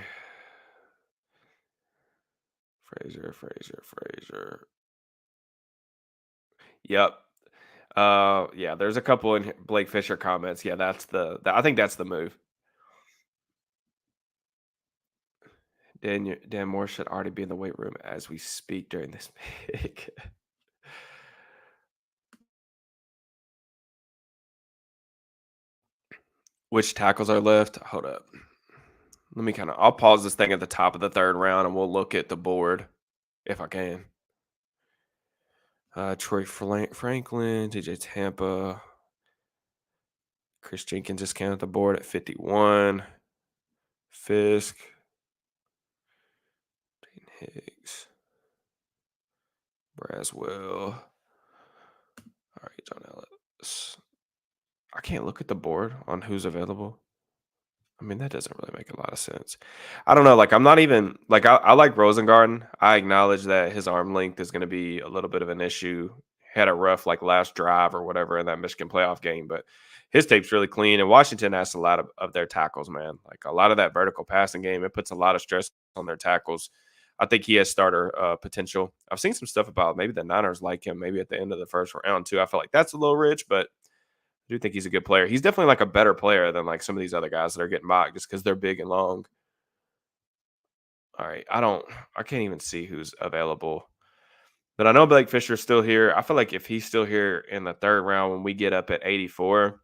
A: Frazier. Yep. Yeah. There's a couple in Blake Fisher comments. Yeah, I think that's the move. Dan Moore should already be in the weight room as we speak during this pick. Which tackles are left? Hold up. Let me I'll pause this thing at the top of the 3rd round and we'll look at the board if I can. Troy Franklin, DJ Tampa, Chris Jenkins just came at the board at 51. Fisk, Dane Higgs, Braswell. All right, John Ellis. I can't look at the board on who's available. I mean, that doesn't really make a lot of sense. I don't know. Like, I'm not even like I like Rosengarten. I acknowledge that his arm length is going to be a little bit of an issue. Had a rough like last drive or whatever in that Michigan playoff game, but his tape's really clean. And Washington asks a lot of their tackles, man. Like a lot of that vertical passing game, it puts a lot of stress on their tackles. I think he has starter potential. I've seen some stuff about maybe the Niners like him, maybe at the end of the first round too. I feel like that's a little rich, but I do think he's a good player. He's definitely like a better player than like some of these other guys that are getting mocked just because they're big and long. All right. I can't even see who's available. But I know Blake Fisher's still here. I feel like if he's still here in the 3rd round when we get up at 84,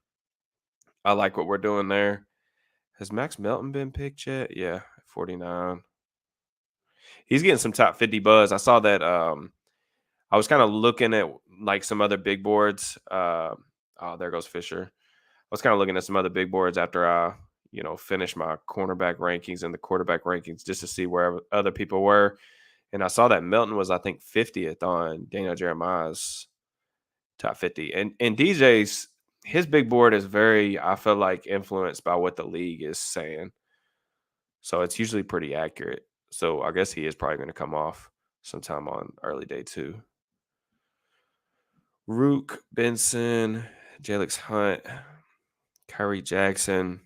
A: I like what we're doing there. Has Max Melton been picked yet? Yeah, 49. He's getting some top 50 buzz. I saw that I was kind of looking at like some other big boards. Oh, there goes Fisher. I was kind of looking at some other big boards after I, finished my cornerback rankings and the quarterback rankings just to see where other people were. And I saw that Melton was, I think, 50th on Daniel Jeremiah's top 50. And DJ's his big board is very, I feel like, influenced by what the league is saying. So it's usually pretty accurate. So I guess he is probably going to come off sometime on early day 2. Rook, Benson, Jalix Hunt, Kyrie Jackson.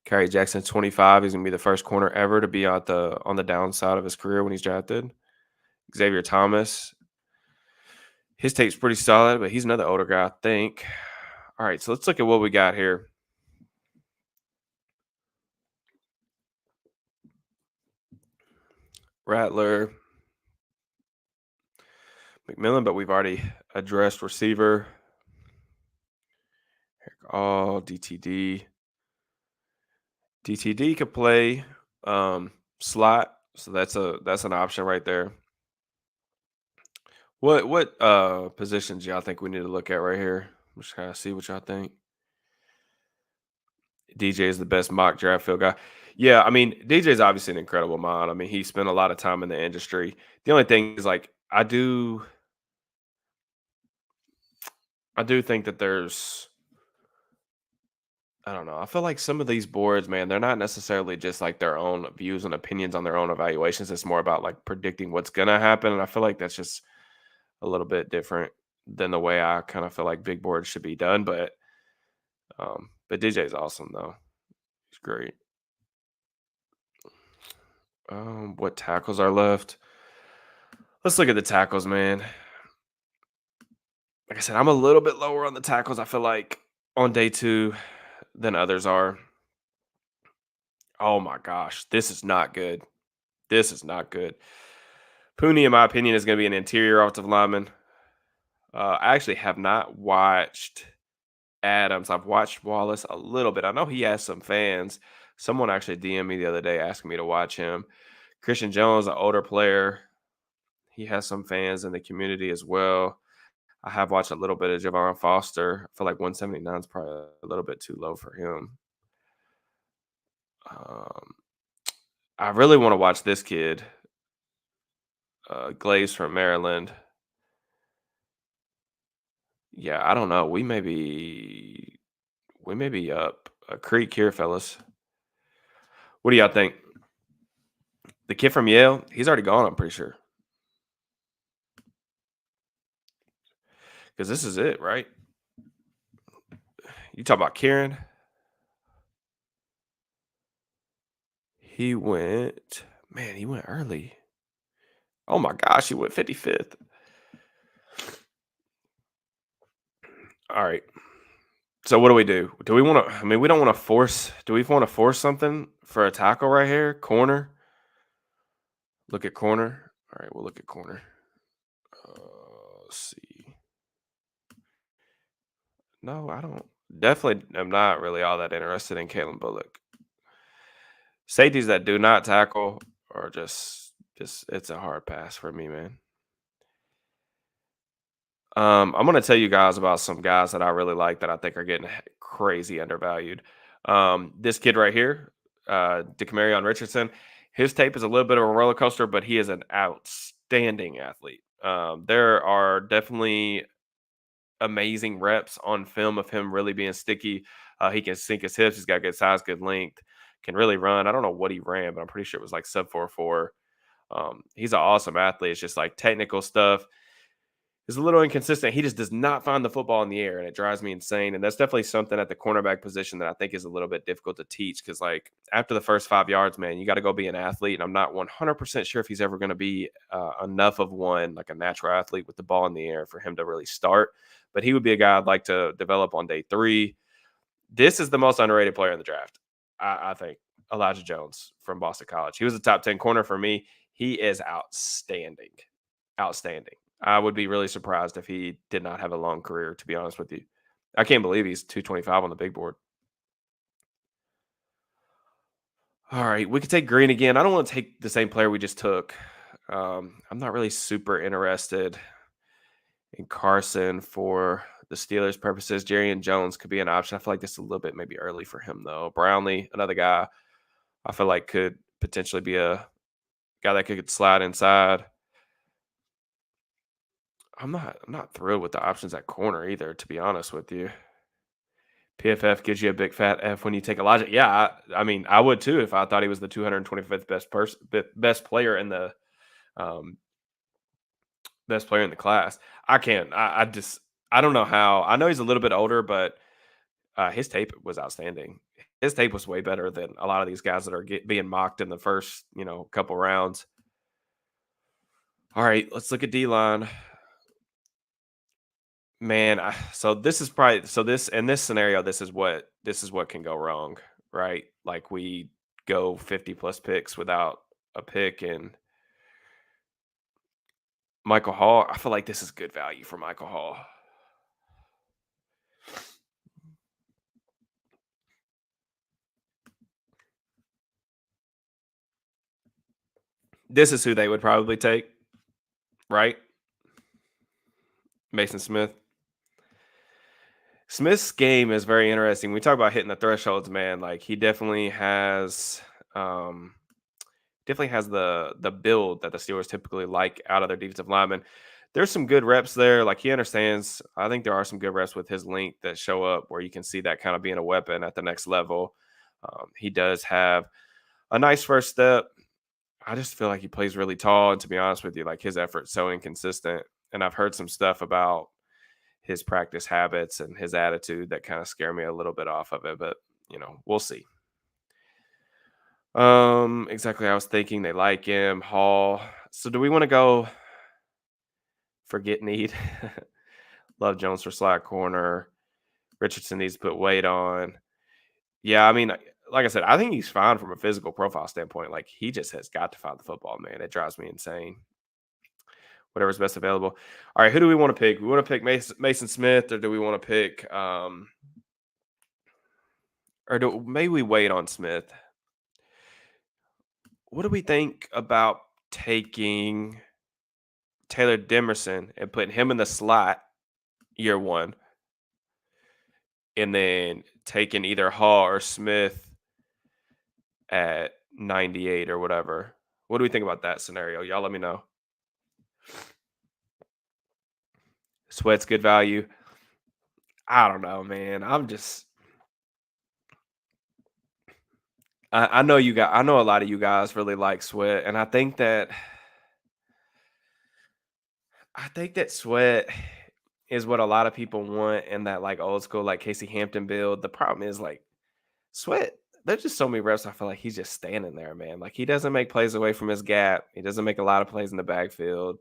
A: Kyrie Jackson, 25. He's gonna be the first corner ever to be on the downside of his career when he's drafted. Xavier Thomas. His tape's pretty solid, but he's another older guy, I think. All right, so let's look at what we got here. Rattler, McMillan, but we've already addressed receiver. Oh, DTD. DTD could play slot, so that's an option right there. What positions y'all think we need to look at right here? I'm just kind of see what y'all think. DJ is the best mock draft field guy. Yeah, I mean DJ is obviously an incredible mind. I mean he spent a lot of time in the industry. The only thing is like I do think that there's I don't know. I feel like some of these boards, man, they're not necessarily just like their own views and opinions on their own evaluations. It's more about like predicting what's gonna happen. And I feel like that's just a little bit different than the way I kind of feel like big boards should be done. But DJ's awesome though. He's great. What tackles are left? Let's look at the tackles, man. Like I said, I'm a little bit lower on the tackles. I feel like on day two than others are. Oh my gosh, this is not good. This is not good. Pooney, in my opinion, is going to be an interior offensive lineman. I actually have not watched Adams. I've watched Wallace a little bit. I know he has some fans. Someone actually DM'd me the other day asking me to watch him. Christian Jones, an older player, he has some fans in the community as well. I have watched a little bit of Javon Foster. I feel like 179 is probably a little bit too low for him. Um, I really want to watch this kid, Glaze from Maryland. Yeah, I don't know. We may be up a creek here, fellas. What do y'all think? The kid from Yale, he's already gone. I'm pretty sure because this is it, right? You talk about Kieran. He went, man. He went early. Oh my gosh, he went 55th. All right. So what do we do? Do we want to? I mean, we don't want to force. Do we want to force something for a tackle right here? Corner. Look at corner. All right, we'll look at corner. Let's see. No, I don't. Definitely, am not really all that interested in Kalen Bullock. Safeties that do not tackle are just it's a hard pass for me, man. I'm gonna tell you guys about some guys that I really like that I think are getting crazy undervalued. This kid right here, Decamarion Richardson, his tape is a little bit of a roller coaster, but he is an outstanding athlete. There are definitely amazing reps on film of him really being sticky. He can sink his hips. He's got good size, good length, can really run. I don't know what he ran, but I'm pretty sure it was like sub 4.4. He's an awesome athlete. It's just like technical stuff is a little inconsistent. He just does not find the football in the air, and it drives me insane. And that's definitely something at the cornerback position that I think is a little bit difficult to teach because, like, after the first 5 yards, man, you got to go be an athlete. And I'm not 100% sure if he's ever going to be enough of one, like a natural athlete with the ball in the air for him to really start. But he would be a guy I'd like to develop on day three. This is the most underrated player in the draft, I think. Elijah Jones from Boston College. He was a top 10 corner for me. He is outstanding. Outstanding. I would be really surprised if he did not have a long career, to be honest with you. I can't believe he's 225 on the big board. All right, we could take Green again. I don't want to take the same player we just took. I'm not really super interested in Carson for the Steelers' purposes. Jerry and Jones could be an option. I feel like this is a little bit maybe early for him, though. Brownlee, another guy I feel like could potentially be a guy that could slide inside. I'm not thrilled with the options at corner either, to be honest with you. PFF gives you a big fat F when you take Elijah. Yeah, I mean, I would too if I thought he was the 225th best player in the um, best player in the class. I can't. I don't know how. I know he's a little bit older, but his tape was outstanding. His tape was way better than a lot of these guys that are being mocked in the first couple rounds. All right, let's look at D line. Man, so this is probably so this in this scenario, this is what can go wrong, right? Like we go 50 plus picks without a pick, and Michael Hall. I feel like this is good value for Michael Hall. This is who they would probably take, right? Mason Smith. Smith's game is very interesting. We talk about hitting the thresholds, man. Like um definitely has the build that the Steelers typically like out of their defensive linemen. There's some good reps there. Like he understands. I think there are some good reps with his length that show up where you can see that kind of being a weapon at the next level. He does have a nice first step. I just feel like he plays really tall, and to be honest with you, like his effort's so inconsistent. And I've heard some stuff about his practice habits and his attitude that kind of scare me a little bit off of it. But we'll see. Exactly. I was thinking they like him. Hall. So do we want to go forget need? Love Jones for slot corner. Richardson needs to put weight on. Yeah, I mean, like I said, I think he's fine from a physical profile standpoint. Like he just has got to find the football, man. It drives me insane. Whatever's best available. All right, who do we want to pick? We want to pick Mason Smith, or do we want to pick or do maybe we wait on Smith? What do we think about taking Taylor Demerson and putting him in the slot year one, and then taking either Hall or Smith at 98 or whatever? What do we think about that scenario? Y'all let me know. Sweat's good value. I don't know, man. I know you got I know a lot of you guys really like Sweat, and I think that Sweat is what a lot of people want in that like old school like Casey Hampton build. The problem is like Sweat, there's just so many reps. I feel like he's just standing there, man. Like he doesn't make plays away from his gap. He doesn't make a lot of plays in the backfield.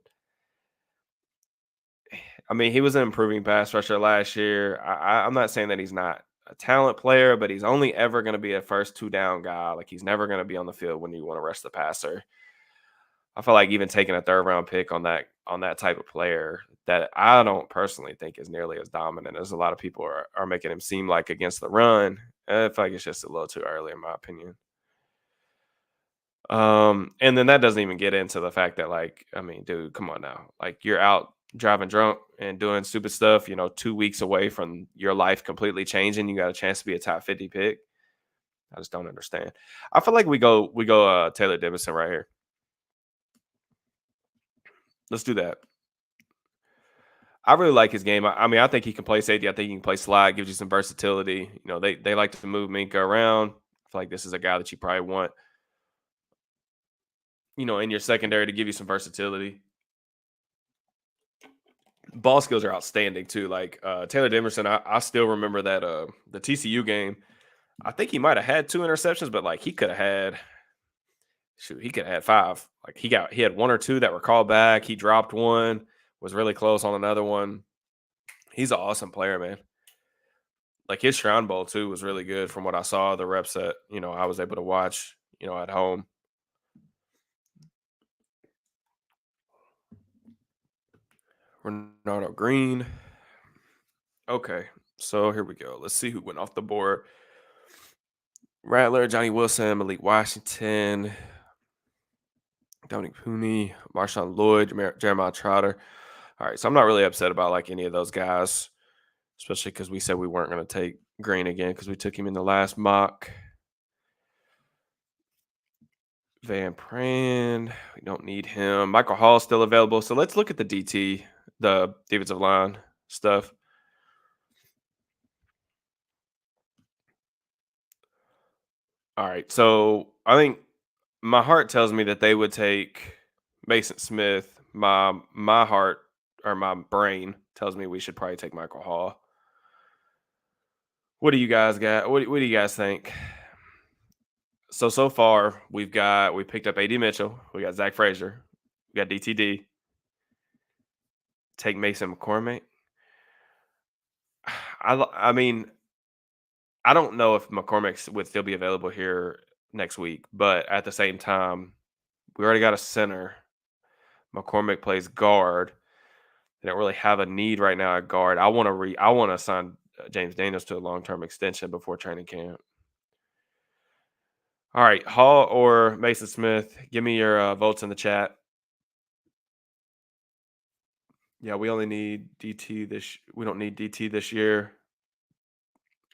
A: I mean, he was an improving pass rusher last year. I'm not saying that he's not a talent player, but he's only ever going to be a first two down guy. Like he's never going to be on the field when you want to rush the passer. I feel like even taking a third round pick on that type of player that I don't personally think is nearly as dominant as a lot of people are making him seem like against the run. I feel like it's just a little too early in my opinion. And then that doesn't even get into the fact that, like, I mean, dude, come on now. Like, you're out driving drunk and doing stupid stuff, 2 weeks away from your life completely changing. You got a chance to be a top 50 pick. I just don't understand. I feel like we go Taylor Davidson right here. Let's do that. I really like his game. I mean, I think he can play safety. I think he can play slide, gives you some versatility. They like to move Minka around. I feel like this is a guy that you probably want, in your secondary to give you some versatility. Ball skills are outstanding too. Like Taylor Demerson, I still remember that the TCU game. I think he might have had two interceptions, but like he could have had he could have had five. Like he had one or two that were called back. He dropped one, was really close on another one. He's an awesome player, man. Like his Shrine Bowl too was really good from what I saw. The reps that I was able to watch, at home. Renardo Green. Okay, so here we go. Let's see who went off the board. Rattler, Johnny Wilson, Malik Washington, Dominic Pooney, Marshawn Lloyd, Jeremiah Trotter. All right, so I'm not really upset about like any of those guys, especially because we said we weren't going to take Green again because we took him in the last mock. Van Pran, we don't need him. Michael Hall is still available, so let's look at the DT, the defensive line stuff. All right, so I think my heart tells me that they would take Mason Smith. My heart or my brain tells me we should probably take Michael Hall. What do you guys got? What do you guys think? So far we picked up AD Mitchell, we got Zach Frazier, we got DTD. Take Mason McCormick. I mean, I don't know if McCormick would still be available here next week, but at the same time, we already got a center. McCormick plays guard. They don't really have a need right now at guard. I want to sign James Daniels to a long-term extension before training camp. All right, Hall or Mason Smith? Give me your votes in the chat. Yeah, we only need DT this. We don't need DT this year.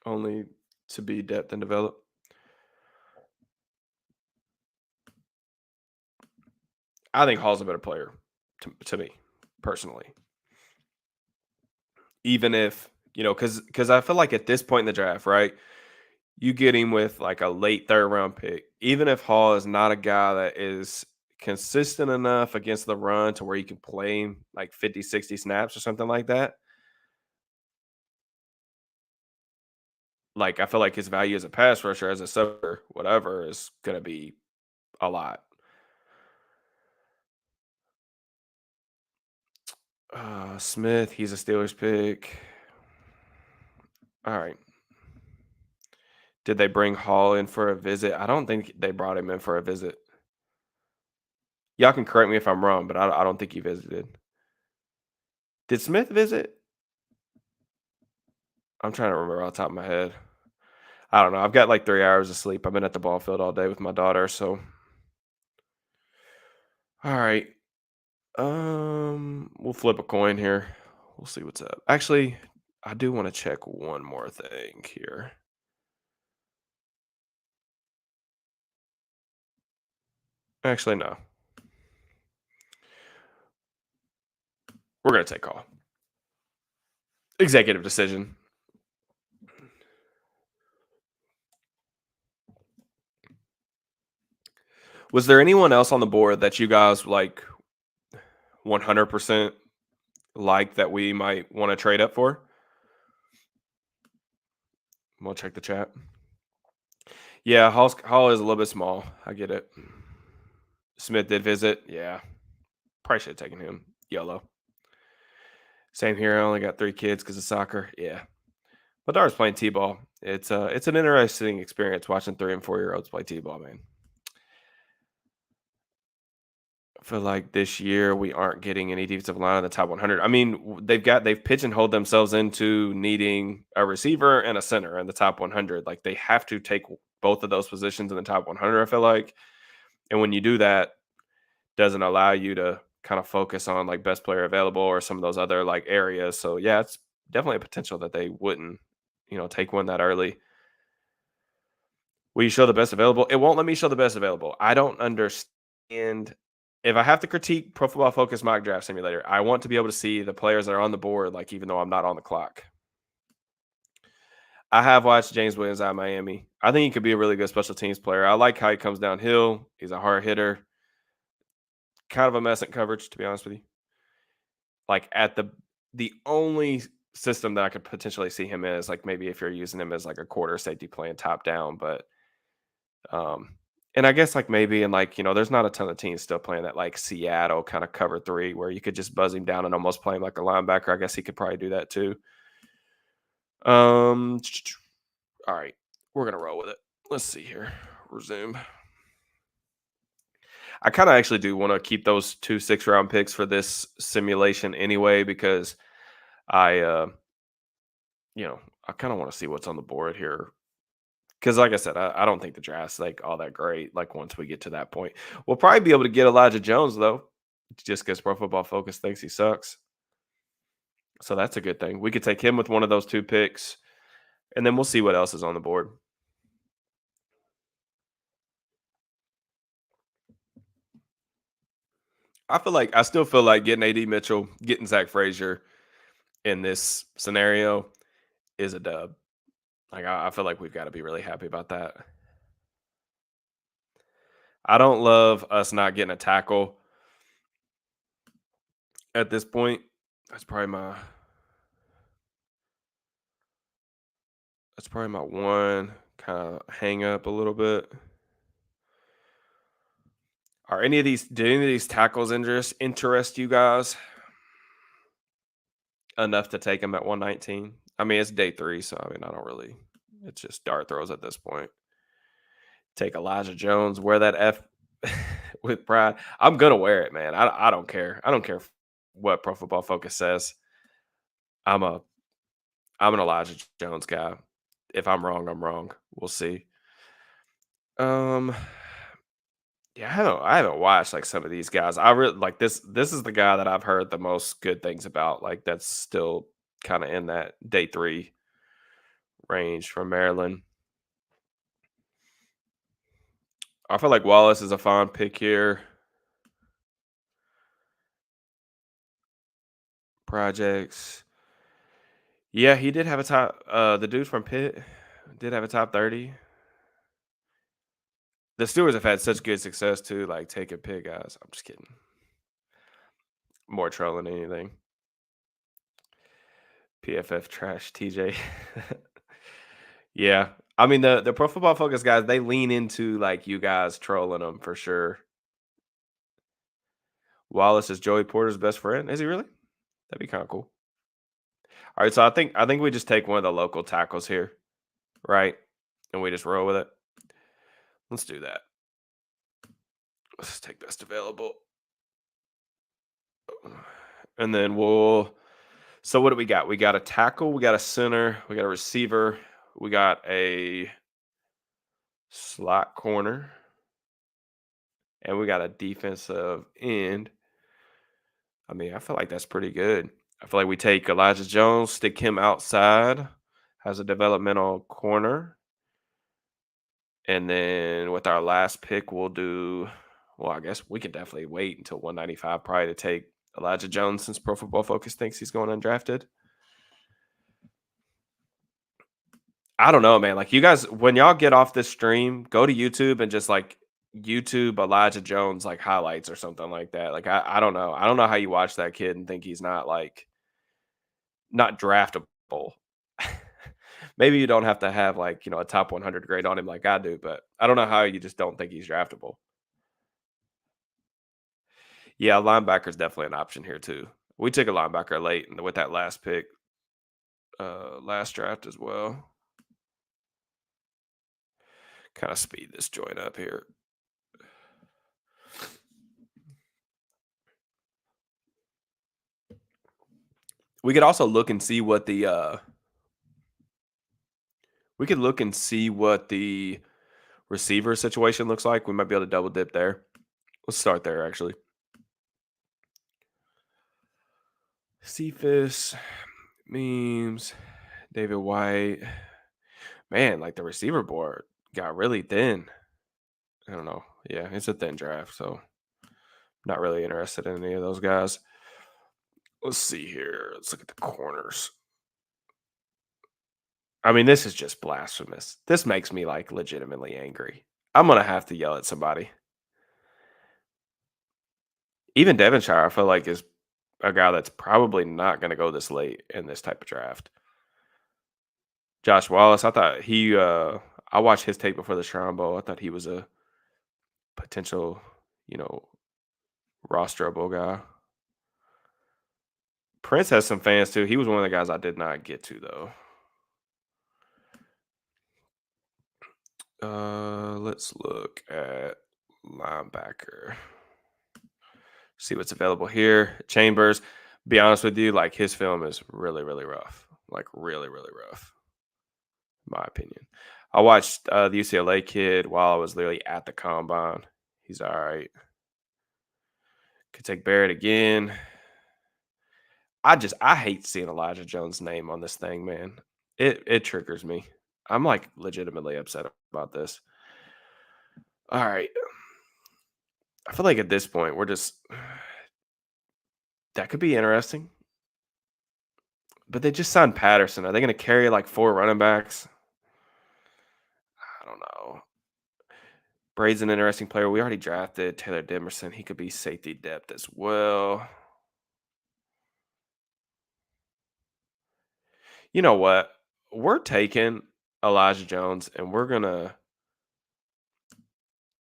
A: Only to be depth and develop. I think Hall's a better player to me personally. Even if because I feel like at this point in the draft, right? You get him with like a late third round pick. Even if Hall is not a guy that is consistent enough against the run to where you can play him like 50, 60 snaps or something like that. Like I feel like his value as a pass rusher, as a sucker, whatever, is gonna be a lot. Smith, he's a Steelers pick. All right. Did they bring Hall in for a visit? I don't think they brought him in for a visit. Y'all can correct me if I'm wrong, but I don't think he visited. Did Smith visit? I'm trying to remember off the top of my head. I don't know. I've got like 3 hours of sleep. I've been at the ball field all day with my daughter. So, all right. We'll flip a coin here. We'll see what's up. Actually, I do want to check one more thing here. Actually, no. We're gonna take call. Executive decision. Was there anyone else on the board that you guys like 100% like that we might want to trade up for? We'll check the chat. Yeah, Hall is a little bit small. I get it. Smith did visit. Yeah, probably should have taken him. YOLO. Same here. I only got 3 kids because of soccer. Yeah, my daughter's playing t-ball. It's an interesting experience watching 3 and 4-year-olds play t-ball, man. I feel like this year we aren't getting any defensive line in the top 100. I mean, they've pigeonholed themselves into needing a receiver and a center in the top 100. Like they have to take both of those positions in the top 100. I feel like, and when you do that, doesn't allow you to kind of focus on like best player available or some of those other like areas. So yeah, it's definitely a potential that they wouldn't, take one that early. Will you show the best available? It won't let me show the best available. I don't understand. If I have to critique Pro Football Focus Mock Draft Simulator, I want to be able to see the players that are on the board, like even though I'm not on the clock. I have watched James Williams out of Miami. I think he could be a really good special teams player. I like how he comes downhill. He's a hard hitter. Kind of a mess at coverage, to be honest with you. Like at the only system that I could potentially see him in is like maybe if you're using him as like a quarter safety playing top down, but um and I guess like maybe in like, there's not a ton of teams still playing that like Seattle kind of cover 3 where you could just buzz him down and almost play him like a linebacker. I guess he could probably do that too. Um all right. We're gonna roll with it. Let's see here. Resume. I kind of actually do want to keep those 2 6-round picks for this simulation anyway, because I I kind of want to see what's on the board here. Because, like I said, I don't think the draft's like all that great. Like once we get to that point, we'll probably be able to get Elijah Jones though, just because Pro Football Focus thinks he sucks. So that's a good thing. We could take him with one of those 2 picks, and then we'll see what else is on the board. I still feel like getting AD Mitchell, getting Zach Frazier in this scenario is a dub. Like I feel like we've got to be really happy about that. I don't love us not getting a tackle at this point. That's probably my one kind of hang up a little bit. Are any of these do any of these tackles interest you guys enough to take them at 119? I mean, it's day 3, so I mean, I don't really. It's just dart throws at this point. Take Elijah Jones. Where that F? with pride. I'm gonna wear it, man. I don't care. I don't care what Pro Football Focus says. I'm a I'm an Elijah Jones guy. If I'm wrong, I'm wrong. We'll see. Um, yeah, I haven't watched like some of these guys. I really like this. This is the guy that I've heard the most good things about. Like that's still kind of in that day three range from Maryland. I feel like Wallace is a fine pick here. Projects. Yeah, he did have a top. The dude from Pitt did have a top 30. The Stewards have had such good success too, like taking Pitt guys. I'm just kidding. More trolling than anything. PFF trash TJ. Yeah. I mean the Pro Football Focus guys, they lean into like you guys trolling them for sure. Wallace is Joey Porter's best friend. Is he really? That'd be kind of cool. All right, so I think we just take one of the local tackles here, right? And we just roll with it. Let's do that. Let's take best available. And then we'll so what do we got? We got a tackle, we got a center, we got a receiver, we got a slot corner, and we got a defensive end. I mean, I feel like that's pretty good. I feel like we take Elijah Jones, stick him outside, has a developmental corner, and then with our last pick, we'll do. Well, I guess we could definitely wait until 195 probably to take Elijah Jones since Pro Football Focus thinks he's going undrafted. I don't know, man. Like you guys, when y'all get off this stream, go to YouTube and just like YouTube Elijah Jones like highlights or something like that. Like I don't know. I don't know how you watch that kid and think he's not like not draftable. Maybe you don't have to have like, a top 100 grade on him like I do, but I don't know how you just don't think he's draftable. Yeah, linebacker is definitely an option here too. We took a linebacker late with that last pick, last draft as well. Kind of speed this joint up here. We could also look and see what the we could look and see what the receiver situation looks like. We might be able to double dip there. Let's start there actually. Cephas, Memes, David White. Man, like the receiver board got really thin. I don't know. Yeah, it's a thin draft, so not really interested in any of those guys. Let's see here. Let's look at the corners. I mean, this is just blasphemous. This makes me like legitimately angry. I'm gonna have to yell at somebody. Even Devonshire, I feel like is a guy that's probably not gonna go this late in this type of draft. Josh Wallace, I thought I watched his tape before the Shrine Bowl. I thought he was a potential, you know, rosterable guy. Prince has some fans too. He was one of the guys I did not get to though. Let's look at linebacker. See what's available here. Chambers. Be honest with you, like his film is really, really rough. Like really, really rough. In my opinion. I watched the UCLA kid while I was literally at the combine. He's all right. Could take Barrett again. I hate seeing Elijah Jones' name on this thing, man. It triggers me. I'm like legitimately upset about this. All right. I feel like at this point we're just that could be interesting. But they just signed Patterson. Are they going to carry like four running backs? I don't know. Braid's an interesting player. We already drafted Taylor Demerson. He could be safety depth as well. You know what? We're taking Elijah Jones and we're going to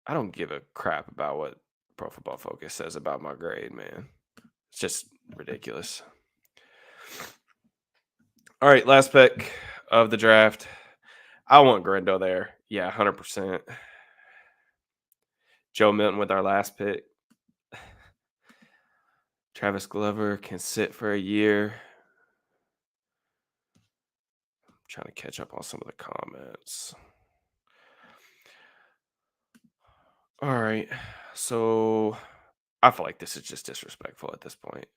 A: I don't give a crap about what Pro Football Focus says about my grade, man. It's just ridiculous. All right, last pick of the draft. I want Grendo there. Yeah, 100%. Joe Milton with our last pick. Travis Glover can sit for a year. I'm trying to catch up on some of the comments. All right. So I feel like this is just disrespectful at this point.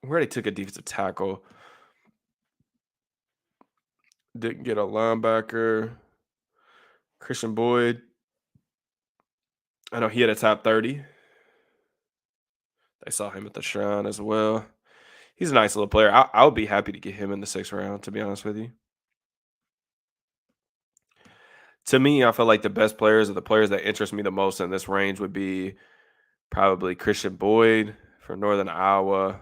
A: We already took a defensive tackle. Didn't get a linebacker. Christian Boyd. I know he had a top 30. They saw him at the Shrine as well. He's a nice little player. I would be happy to get him in the 6th round, to be honest with you. To me, I feel like the best players or the players that interest me the most in this range would be probably Christian Boyd from Northern Iowa.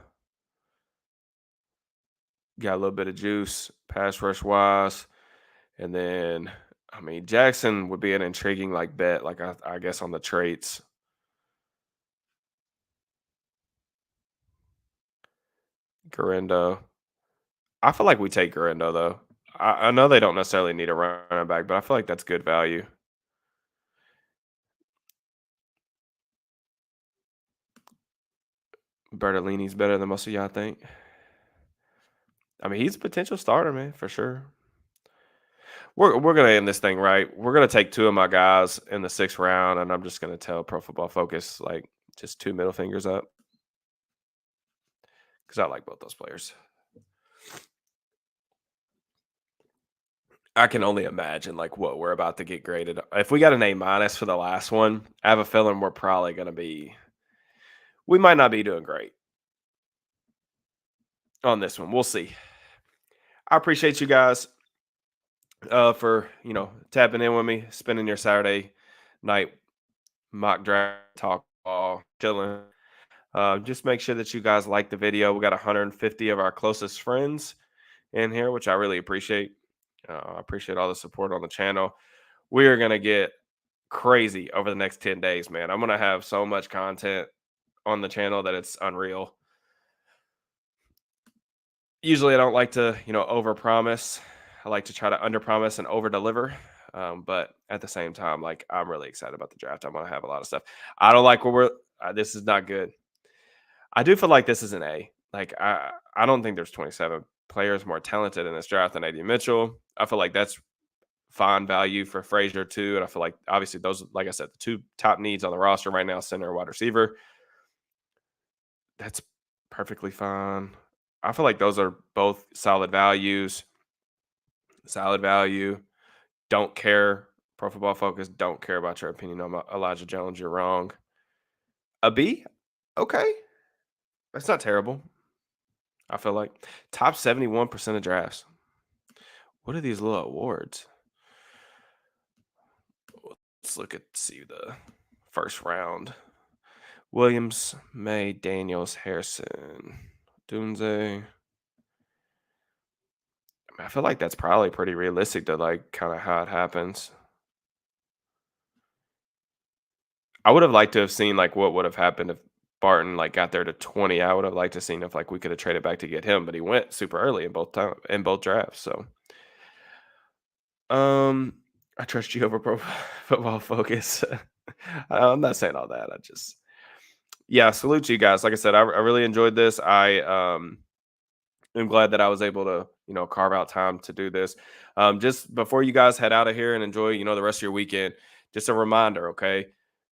A: Got a little bit of juice, pass rush wise. And then, I mean, Jackson would be an intriguing bet, I guess on the traits. Garendo. I feel like we take Garendo though. I know they don't necessarily need a running back, but I feel like that's good value. Bertolini's better than most of y'all think. I mean, he's a potential starter, man, for sure. We're gonna end this thing right. We're gonna take 2 of my guys in the 6th round, and I'm just gonna tell Pro Football Focus just 2 middle fingers up because I like both those players. I can only imagine what we're about to get graded. If we got an A- for the last one, I have a feeling we're probably gonna be. We might not be doing great on this one. We'll see. I appreciate you guys for tapping in with me, spending your Saturday night mock draft talk ball, chilling. Just make sure that you guys like the video. We got 150 of our closest friends in here, which I really appreciate. I appreciate all the support on the channel. We are gonna get crazy over the next 10 days, man. I'm gonna have so much content on the channel that it's unreal. Usually I don't like to, overpromise. I like to try to underpromise and overdeliver. But at the same time, I'm really excited about the draft. I'm gonna have a lot of stuff. I don't like where we're. This is not good. I do feel like this is an A. I don't think there's 27 players more talented in this draft than AD Mitchell. I feel like that's fine value for Frazier too. And I feel like obviously those, like I said, the 2 top needs on the roster right now, center and wide receiver. That's perfectly fine. I feel like those are both solid values. Solid value. Don't care. Pro Football Focus. Don't care about your opinion on Elijah Jones. You're wrong. A B? Okay. That's not terrible. I feel like top 71% of drafts. What are these little awards? Let's see the first round. Williams, May, Daniels, Harrison, Dunze. I feel like that's probably pretty realistic to kind of how it happens. I would have liked to have seen what would have happened if Barton got there to 20. I would have liked to seen if we could have traded back to get him, but he went super early in both drafts. So I trust you over Pro Football Focus. I'm not saying all that. Salute to you guys. Like I said, I really enjoyed this. I'm glad that I was able to, carve out time to do this. Just before you guys head out of here and enjoy, the rest of your weekend, just a reminder, okay?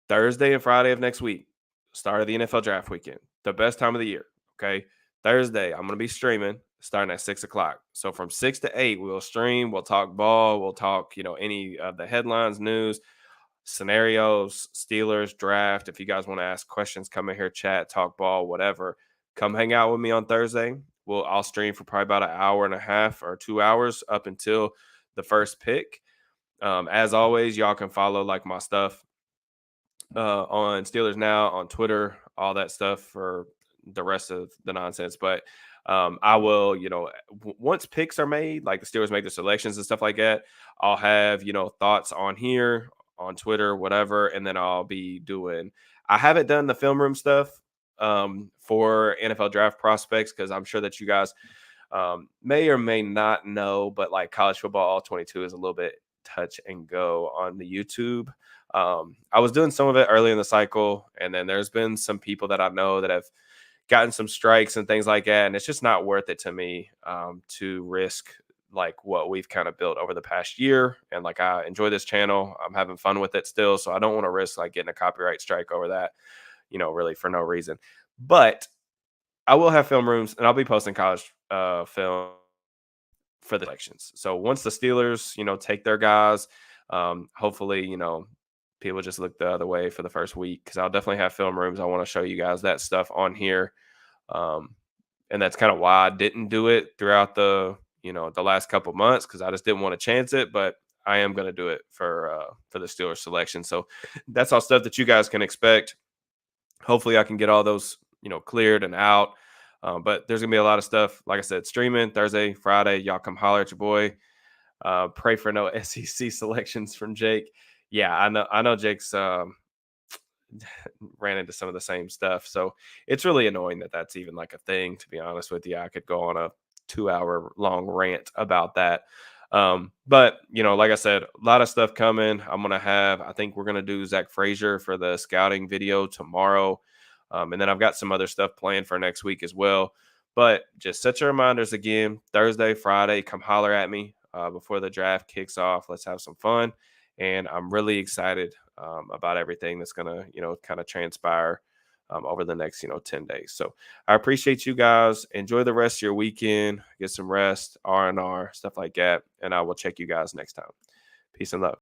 A: Thursday and Friday of next week, start of the NFL draft weekend, the best time of the year, okay? Thursday, I'm going to be streaming starting at 6 o'clock. So from 6 to 8, we'll stream, we'll talk ball, we'll talk, any of the headlines, news, scenarios, Steelers, draft. If you guys want to ask questions, come in here, chat, talk ball, whatever. Come hang out with me on Thursday. I'll stream for probably about an hour and a half or 2 hours up until the first pick. As always, y'all can follow my stuff on Steelers Now, on Twitter, all that stuff for the rest of the nonsense. But I will, once picks are made, like the Steelers make their selections and stuff like that, I'll have, thoughts on here, on Twitter, whatever. And then I'll be doing, I haven't done the film room stuff for NFL draft prospects because I'm sure that you guys may or may not know, but like college football all 22 is a little bit touch and go on the YouTube. I was doing some of it early in the cycle, and then there's been some people that I know that have gotten some strikes and things like that, and it's just not worth it to me to risk like what we've kind of built over the past year. And like I enjoy this channel, I'm having fun with it still, so I don't want to risk like getting a copyright strike over that, really for no reason. But I will have film rooms, and I'll be posting college film for the elections. So once the Steelers, take their guys, hopefully, people just look the other way for the first week, because I'll definitely have film rooms. I want to show you guys that stuff on here. Um, and that's kind of why I didn't do it throughout the last couple months, because I just didn't want to chance it. But I am going to do it for the Steelers selection. So that's all stuff that you guys can expect. Hopefully, I can get all those cleared and out. But there's gonna be a lot of stuff, like I said, streaming Thursday, Friday. Y'all come holler at your boy. Pray for no SEC selections from Jake. Yeah, I know Jake's ran into some of the same stuff. So it's really annoying that that's even like a thing, to be honest with you. I could go on a 2 hour long rant about that. But like I said, a lot of stuff coming. I think we're gonna do Zach Frazier for the scouting video tomorrow. And then I've got some other stuff planned for next week as well. But just set your reminders again, Thursday, Friday, come holler at me before the draft kicks off. Let's have some fun. And I'm really excited about everything that's going to, kind of transpire over the next, 10 days. So I appreciate you guys. Enjoy the rest of your weekend. Get some rest, R&R, stuff like that. And I will check you guys next time. Peace and love.